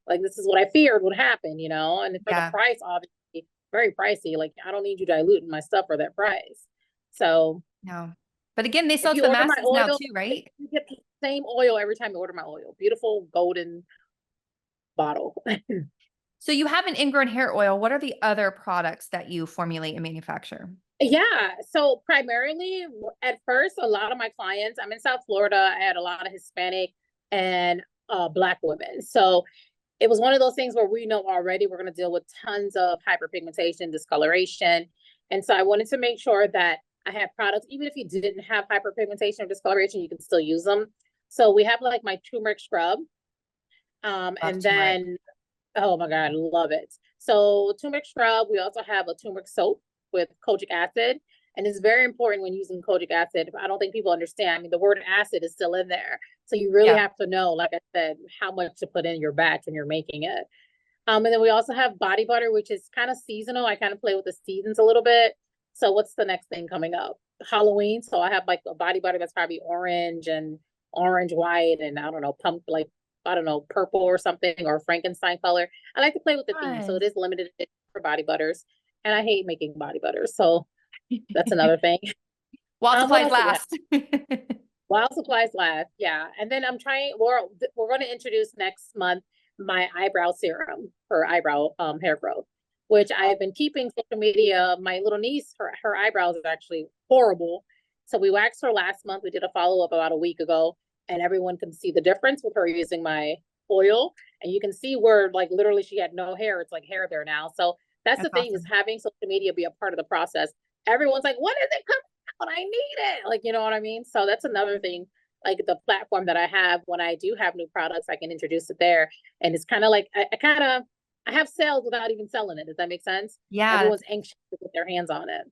like this is what I feared would happen, you know? And for the Yeah. price, obviously very pricey. Like I don't need you diluting my stuff for that price. So No. But again, they if sell to you the order my masses now oil, too, right? you get the same oil every time you order my oil. Beautiful golden bottle. So you have an ingrown hair oil. What are the other products that you formulate and manufacture? Yeah. So primarily at first, a lot of my clients, I'm in South Florida. I had a lot of Hispanic and Black women. So it was one of those things where we know already we're going to deal with tons of hyperpigmentation, discoloration. And so I wanted to make sure that I had products, even if you didn't have hyperpigmentation or discoloration, you can still use them. So we have like my turmeric scrub. Love And turmeric. then, oh my God, love it. So turmeric scrub, we also have a turmeric soap with kojic acid. And it's very important when using kojic acid. I don't think people understand. I mean, the word acid is still in there. So you really Yeah. have to know, like I said, how much to put in your batch when you're making it. And then we also have body butter, which is kind of seasonal. I kind of play with the seasons a little bit. So what's the next thing coming up? Halloween. So I have like a body butter that's probably orange and orange white and I don't know, pump like I don't know, purple or something or Frankenstein color. I like to play with the theme. So it Fun. is limited for body butters. And I hate making body butters. So that's another thing. While What supplies else do we have? last. While supplies last, yeah. And then I'm trying. We're going to introduce next month my eyebrow serum for eyebrow hair growth, which I have been keeping social media. My little niece, her eyebrows are actually horrible, so we waxed her last month. We did a follow up about a week ago, and everyone can see the difference with her using my oil, and you can see where like literally she had no hair. It's like hair there now. So that's the That's thing, is awesome. having social media be a part of the process. Everyone's like, when is it coming? But I need it. Like, you know what I mean? So that's another thing, like the platform that I have when I do have new products, I can introduce it there. And it's kind of like, I have sales without even selling it. Does that make sense? Yeah, Everyone's anxious to get their hands on it.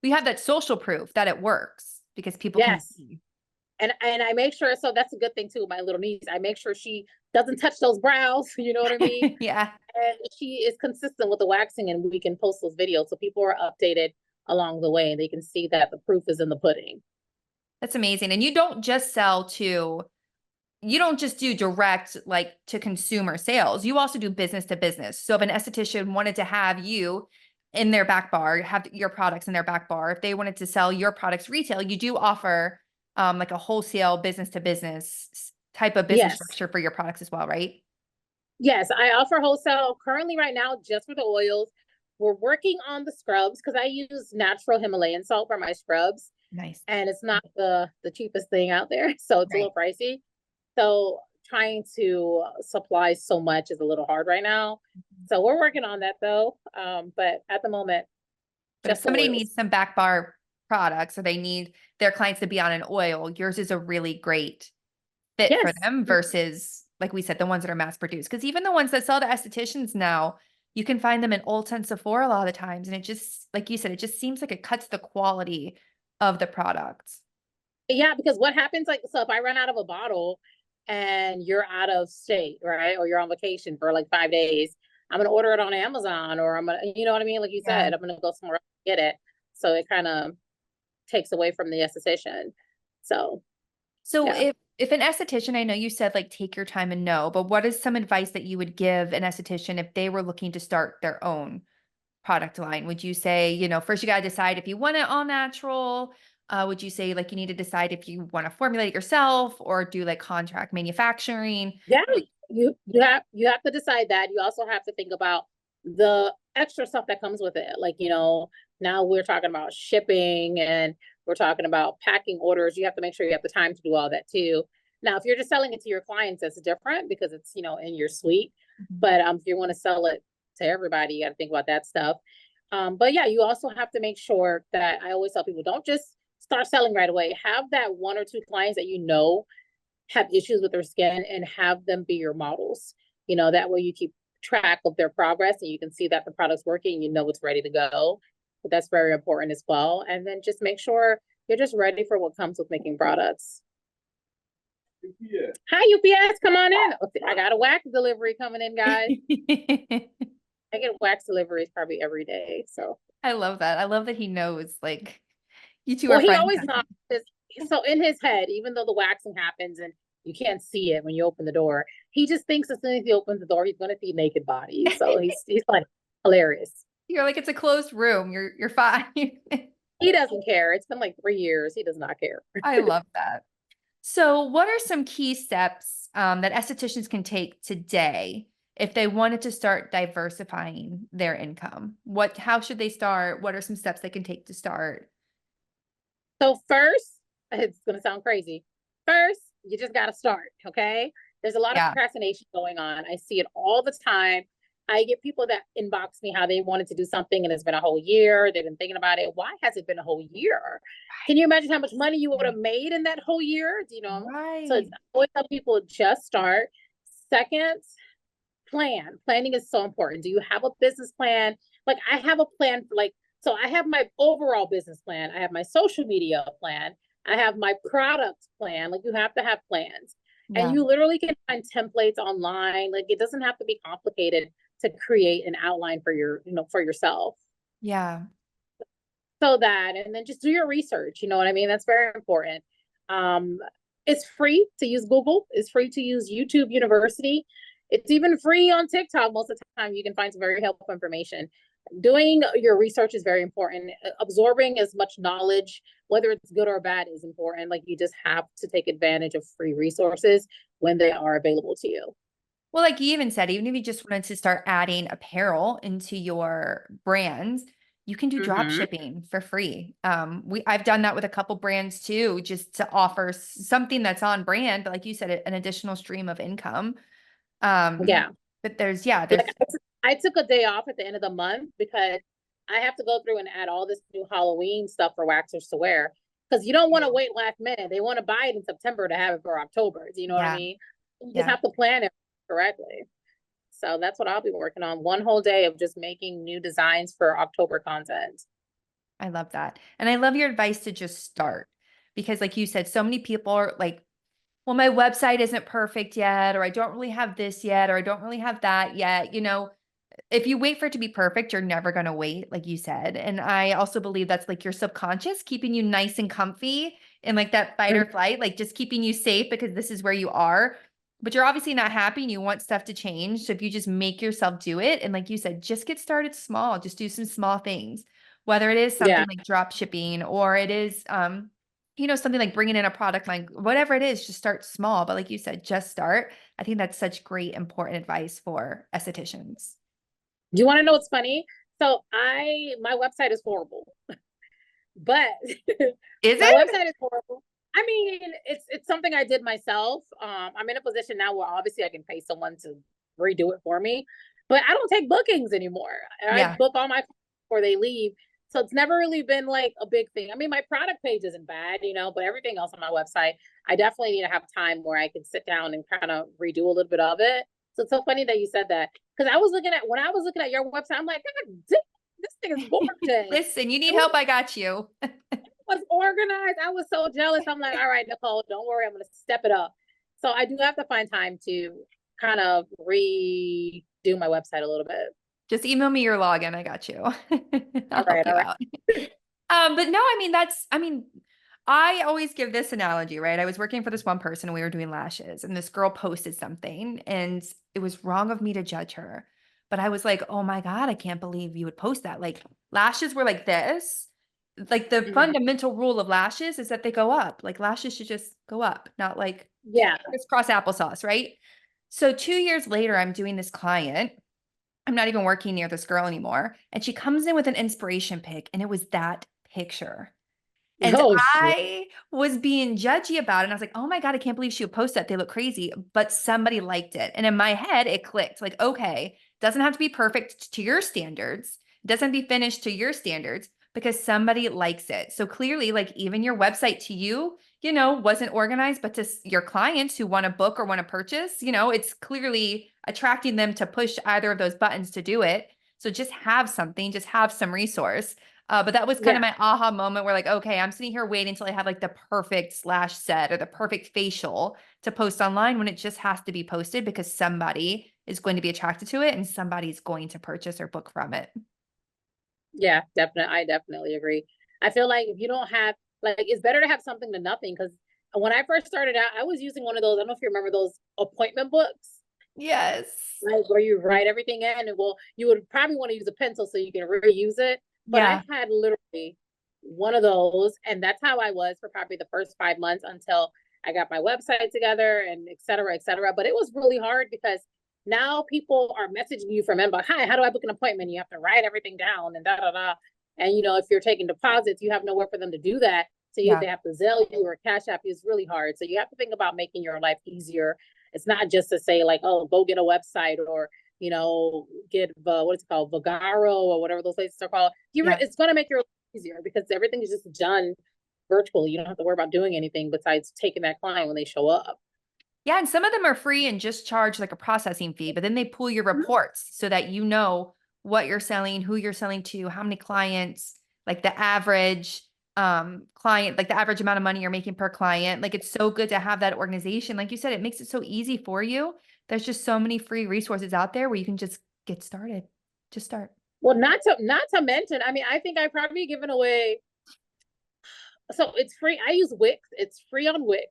we have that social proof that it works because people can Yes. see. And I make sure, so that's a good thing too, my little niece. I make sure she doesn't touch those brows, you know what I mean? Yeah. And she is consistent with the waxing, and we can post those videos so people are updated along the way and they can see that the proof is in the pudding. That's amazing. And you don't just sell to, you don't just do direct like to consumer sales. You also do business to business. So if an esthetician wanted to have you in their back bar, have your products in their back bar, if they wanted to sell your products retail, you do offer like a wholesale business to business type of business Yes. structure for your products as well, right? Yes, I offer wholesale currently right now just for the oils. We're working on the scrubs because I use natural Himalayan salt for my scrubs, Nice. and it's not the cheapest thing out there, so it's a Right. little pricey. So trying to supply so much is a little hard right now. So we're working on that though. But at the moment, But if just the somebody oils. needs some back bar products or they need their clients to be on an oil, yours is a really great fit for Yes. them versus, like we said, the ones that are mass produced. Because even the ones that sell to estheticians now, you can find them in Ulta and Sephora a lot of the times. And it just, like you said, it just seems like it cuts the quality of the products. Yeah, because what happens, like, so if I run out of a bottle and you're out of state, right? Or you're on vacation for like 5 days, I'm gonna order it on Amazon, or I'm gonna, you know what I mean? Like you Yeah. said, I'm gonna go somewhere else to get it. So it kind of takes away from the esthetician. So So yeah. if an esthetician, I know you said like take your time and know, but what is some advice that you would give an esthetician if they were looking to start their own product line? Would you say, first you got to decide if you want it all natural? Would you say like you need to decide if you want to formulate it yourself or do like contract manufacturing? Yeah, you have to decide that. You also have to think about the extra stuff that comes with it. Like, now we're talking about shipping and we're talking about packing orders. You have to make sure you have the time to do all that too. Now, if you're just selling it to your clients, that's different because it's, in your suite. Mhm. But if you want to sell it to everybody, you got to think about that stuff. But yeah, you also have to make sure that I always tell people, don't just start selling right away. Have that one or two clients that have issues with their skin and have them be your models. That way you keep track of their progress and you can see that the product's working, it's ready to go. But that's very important as well. And then just make sure you're just ready for what comes with making products. Hi, UPS, come on in. Okay, I got a wax delivery coming in, guys. I get wax deliveries probably every day. So, I love that. I love that he knows like you two are well, he friends always now. knocks. So in his head, even though the waxing happens and you can't see it when you open the door, he just thinks as soon as he opens the door, he's going to see naked bodies. So he's like hilarious. You're like, it's a closed room. You're fine. He doesn't care. It's been like 3 years. He does not care. I love that. So, what are some key steps that estheticians can take today if they wanted to start diversifying their income? How should they start? What are some steps they can take to start? So first, it's going to sound crazy. First, you just got to start. Okay. There's a lot of Yeah. procrastination going on. I see it all the time. I get people that inbox me how they wanted to do something and it's been a whole year. They've been thinking about it. Why has it been a whole year? Can you imagine how much money you would have made in that whole year? You know, so Right. it's always tell people just start. Second, plan. Planning is so important. Do you have a business plan? Like I have a plan for like, so I have my overall business plan. I have my social media plan. I have my product plan. Like you have to have plans. And Yeah. you literally can find templates online. Like it doesn't have to be complicated to create an outline for your, for yourself. Yeah. So that, and then just do your research. You know what I mean? That's very important. Um, it's free to use Google. It's free to use YouTube University. It's even free on TikTok. Most of the time, you can find some very helpful information. Doing your research is very important. Absorbing as much knowledge, whether it's good or bad, is important. Like you just have to take advantage of free resources when they are available to you. Well, like you even said, even if you just wanted to start adding apparel into your brands, you can do drop Mm-hmm. shipping for free. I've done that with a couple brands too, just to offer something that's on brand, but like you said, an additional stream of income. Um, Yeah. but there's Like I took a day off at the end of the month because I have to go through and add all this new Halloween stuff for waxers to wear. Because you don't want to wait last minute. They want to buy it in September to have it for October. Do you know what I yeah, mean? You just yeah. have to plan it correctly. So that's what I'll be working on. One whole day of just making new designs for October content. I love that. And I love your advice to just start because like you said, so many people are like, well, my website isn't perfect yet, or I don't really have this yet, or I don't really have that yet. If you wait for it to be perfect, you're never going to wait, like you said. And I also believe that's like your subconscious keeping you nice and comfy and like that fight or flight, like just keeping you safe because this is where you are. But you're obviously not happy and you want stuff to change. So if you just make yourself do it, and like you said, just get started small, just do some small things, whether it is Yeah. something like drop shipping or it is, something like bringing in a product line, whatever it is, just start small. But like you said, just start. I think that's such great, important advice for estheticians. Do you want to know what's funny? So my website is horrible, but Is my it? website is horrible. I mean, it's something I did myself. I'm in a position now where obviously I can pay someone to redo it for me, but I don't take bookings anymore. I Yeah. book all my before they leave. So it's never really been like a big thing. I mean, my product page isn't bad, but everything else on my website, I definitely need to have time where I can sit down and kind of redo a little bit of it. So it's so funny that you said that because when I was looking at your website, I'm like, God damn, this thing is gorgeous. Listen, you need It was help, I got you. was organized. I was so jealous. I'm like, all right, Nicole, don't worry. I'm going to step it up. So I do have to find time to kind of redo my website a little bit. Just email me your login, I got you. I'll All help right. you All right. out. But no, I always give this analogy, right? I was working for this one person and we were doing lashes and this girl posted something and it was wrong of me to judge her. But I was like, oh my God, I can't believe you would post that. Like lashes were like this. Like the Mhm. fundamental rule of lashes is that they go up. Like lashes should just go up, not like Yeah. crisscross applesauce, right? So 2 years later, I'm doing this client. I'm not even working near this girl anymore. And she comes in with an inspiration pic, and it was that picture. And Oh, shit. I was being judgy about it. And I was like, oh my God, I can't believe she would post that. They look crazy. But somebody liked it. And in my head, it clicked like, okay, doesn't have to be perfect to your standards. It doesn't be finished to your standards because somebody likes it. So clearly, like even your website to you, wasn't organized, but to your clients who want to book or want to purchase, it's clearly attracting them to push either of those buttons to do it. So just have something, just have some resource. But that was kind of Yeah. my aha moment where like, okay, I'm sitting here waiting until I have like the perfect slash set or the perfect facial to post online when it just has to be posted because somebody is going to be attracted to it and somebody's going to purchase or book from it. Yeah. Definitely. I definitely agree. I feel like if you don't have Like, it's better to have something than nothing. Because when I first started out, I was using one of those, I don't know if you remember those appointment books, Yes. like where you write everything in. And well, you would probably want to use a pencil so you can reuse it. But I Yeah. had literally one of those, and that's how I was for probably the first 5 months until I got my website together and et cetera, et cetera. But it was really hard because now people are messaging you from inbox. Hi, how do I book an appointment? You have to write everything down and da da da. And if you're taking deposits, you have nowhere for them to do that. So Yeah. they have to Zelle you or Cash App you. It's really hard. So you have to think about making your life easier. It's not just to say like, oh, go get a website or get what is it called, Vagaro or whatever those places are called. Yeah. It's going to make your life easier because everything is just done virtually. You don't have to worry about doing anything besides taking that client when they show up. Yeah, and some of them are free and just charge like a processing fee, but then they pull your reports so that you know what you're selling, who you're selling to, how many clients, like the average client, like the average amount of money you're making per client. Like it's so good to have that organization. Like you said, it makes it so easy for you. There's just so many free resources out there where you can just get started. Just start. Well, not to mention, I mean, I think I probably given away. So it's free. I use Wix. It's free on Wix.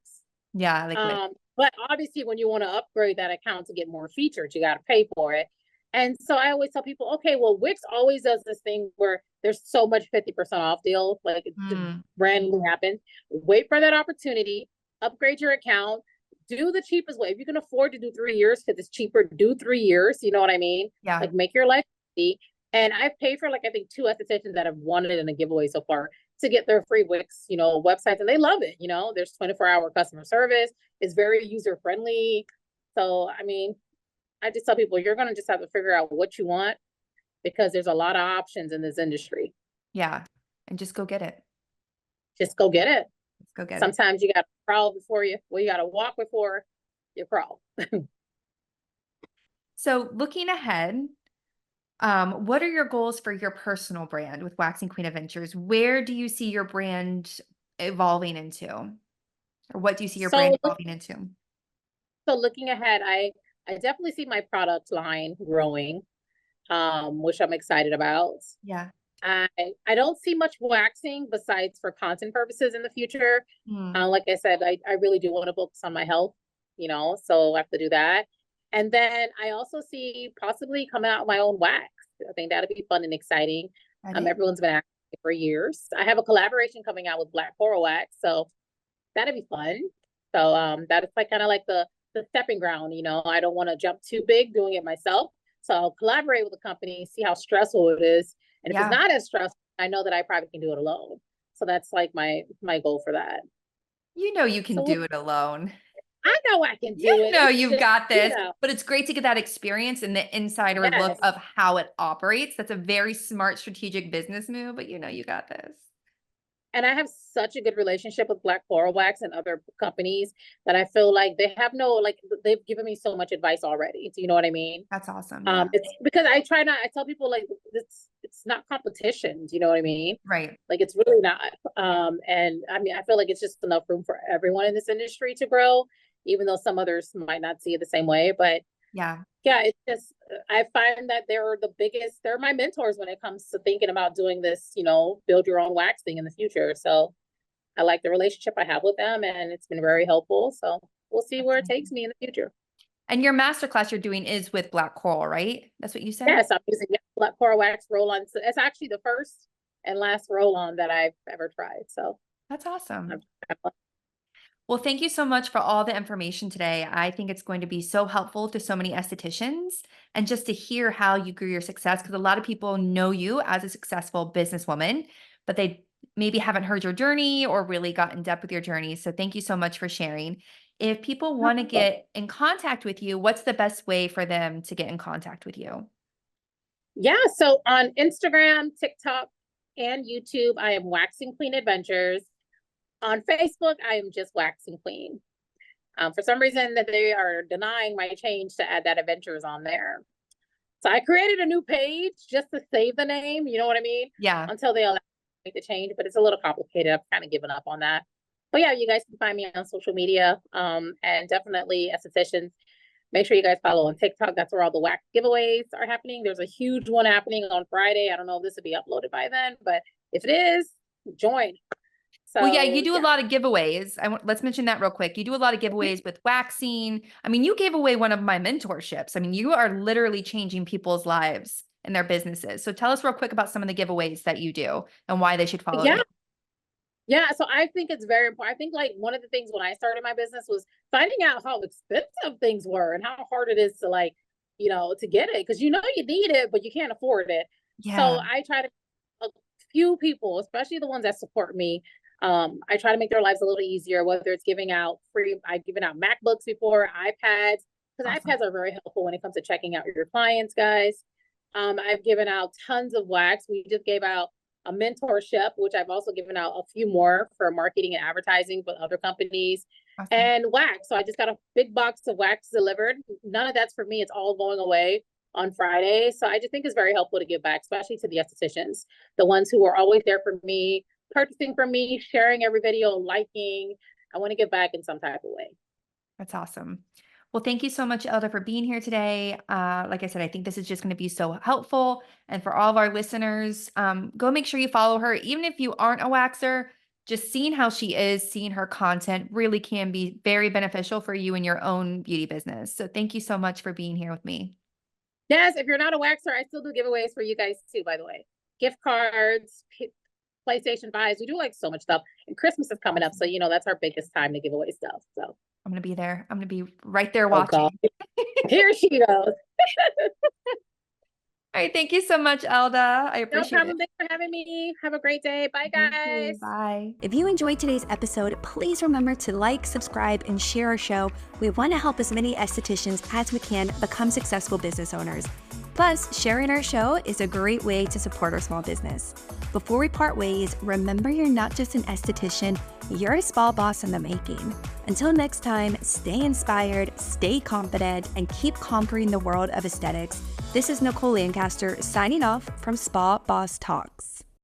Yeah, like with. But obviously, when you want to upgrade that account to get more features, you got to pay for it. And so I always tell people, okay, well, Wix always does this thing where there's so much 50% off deal, like it just randomly happens. Wait for that opportunity, upgrade your account, do the cheapest way. If you can afford to do 3 years because it's cheaper, do 3 years. You know what I mean? Yeah. Like make your life easy. And I've paid for like I think 2 estheticians that have won it in a giveaway so far to get their free Wix, websites, and they love it. There's 24-hour customer service. It's very user friendly. So I mean, I just tell people you're gonna just have to figure out what you want because there's a lot of options in this industry. Yeah. And just go get it. Just go get it. Let's go get it. Sometimes you gotta crawl before you gotta walk before you crawl. So looking ahead, what are your goals for your personal brand with Waxing Queen Adventures? Where do you see your brand evolving into? Or what do you see your brand So evolving into? so looking ahead, I definitely see my product line growing, which I'm excited about. Yeah. I don't see much waxing besides for content purposes in the future. Mm. Like I said, I really do want to focus on my health, so I have to do that. And then I also see possibly coming out with my own wax. I think that'd be fun and exciting. Everyone's been asking me for years. I have a collaboration coming out with Black Coral Wax, so that'd be fun. So that is like kind of like the stepping ground. I don't want to jump too big doing it myself. So I'll collaborate with the company, see how stressful it is. And if it's not as stressful, I know that I probably can do it alone. So that's like my goal for that. You know you can do it alone. I know I can do You it. know It's you've just, got this, but it's great to get that experience and the insider look yes. of how it operates. That's a very smart strategic business move, but you know you got this. And I have such a good relationship with Black Coral Wax and other companies that I feel like they have they've given me so much advice already. Do you know what I mean? That's awesome. Yeah. It's because I tell people like it's not competition. Do you know what I mean? Right. Like it's really not. And I mean, I feel like it's just enough room for everyone in this industry to grow, even though some others might not see it the same way. But yeah, it's just, I find that they're my mentors when it comes to thinking about doing this, build your own wax thing in the future. So I like the relationship I have with them and it's been very helpful. So we'll see where it takes me in the future. And your masterclass you're doing is with Black Coral, right? That's what you said? Yes, I'm using Black Coral Wax roll-on. So it's actually the first and last roll-on that I've ever tried. So that's awesome. I'm Well, thank you so much for all the information today. I think it's going to be so helpful to so many estheticians and just to hear how you grew your success because a lot of people know you as a successful businesswoman, but they maybe haven't heard your journey or really got in depth with your journey. So thank you so much for sharing. If people want to get in contact with you, what's the best way for them to get in contact with you? Yeah, so on Instagram, TikTok, and YouTube, I am Waxing Queen Adventures. On Facebook, I am just Waxing Queen. For some reason that they are denying my change to add that adventures on there. So I created a new page just to save the name, you know what I mean? Yeah. Until they allow me to make the change, but it's a little complicated. I've kind of given up on that. But yeah, you guys can find me on social media. And definitely estheticians. Make sure you guys follow on TikTok. That's where all the wax giveaways are happening. There's a huge one happening on Friday. I don't know if this will be uploaded by then, but if it is, join. Well, yeah, you So do a yeah. lot of giveaways. Let's mention that real quick. You do a lot of giveaways with waxing. I mean, you gave away one of my mentorships. I mean, you are literally changing people's lives and their businesses. So tell us real quick about some of the giveaways that you do and why they should follow Yeah. you. Yeah, so I think it's very important. I think like one of the things when I started my business was finding out how expensive things were and how hard it is to like, to get it because you need it, but you can't afford it. So Yeah. I try to a few people, especially the ones that support me. I try to make their lives a little easier, whether it's giving out free, I've given out MacBooks before, iPads, because Awesome. iPads are very helpful when it comes to checking out your clients, guys. I've given out tons of wax. We just gave out a mentorship, which I've also given out a few more for marketing and advertising with other companies, Awesome. and wax. So I just got a big box of wax delivered. None of that's for me. It's all going away on Friday. So I just think it's very helpful to give back, especially to the estheticians, the ones who are always there for me, purchasing from me, sharing every video, liking. I want to give back in some type of way. That's awesome. Well, thank you so much, Elda, for being here today. Like I said, I think this is just going to be so helpful. And for all of our listeners, go make sure you follow her. Even if you aren't a waxer, just seeing how she is, seeing her content really can be very beneficial for you in your own beauty business. So thank you so much for being here with me. Yes, if you're not a waxer, I still do giveaways for you guys too, by the way. Gift cards, PlayStation 5s. We do like so much stuff. And Christmas is coming up. So, that's our biggest time to give away stuff. So, I'm going to be there. I'm going to be right there oh God, watching. here she goes. All right. Thank you so much, Elda. I No appreciate it. problem. Thanks for having me. Have a great day. Bye, You too. guys. Bye. If you enjoyed today's episode, please remember to like, subscribe, and share our show. We want to help as many estheticians as we can become successful business owners. Plus, sharing our show is a great way to support our small business. Before we part ways, remember you're not just an esthetician, you're a spa boss in the making. Until next time, stay inspired, stay confident, and keep conquering the world of aesthetics. This is Nicole Lancaster signing off from Spa Boss Talks.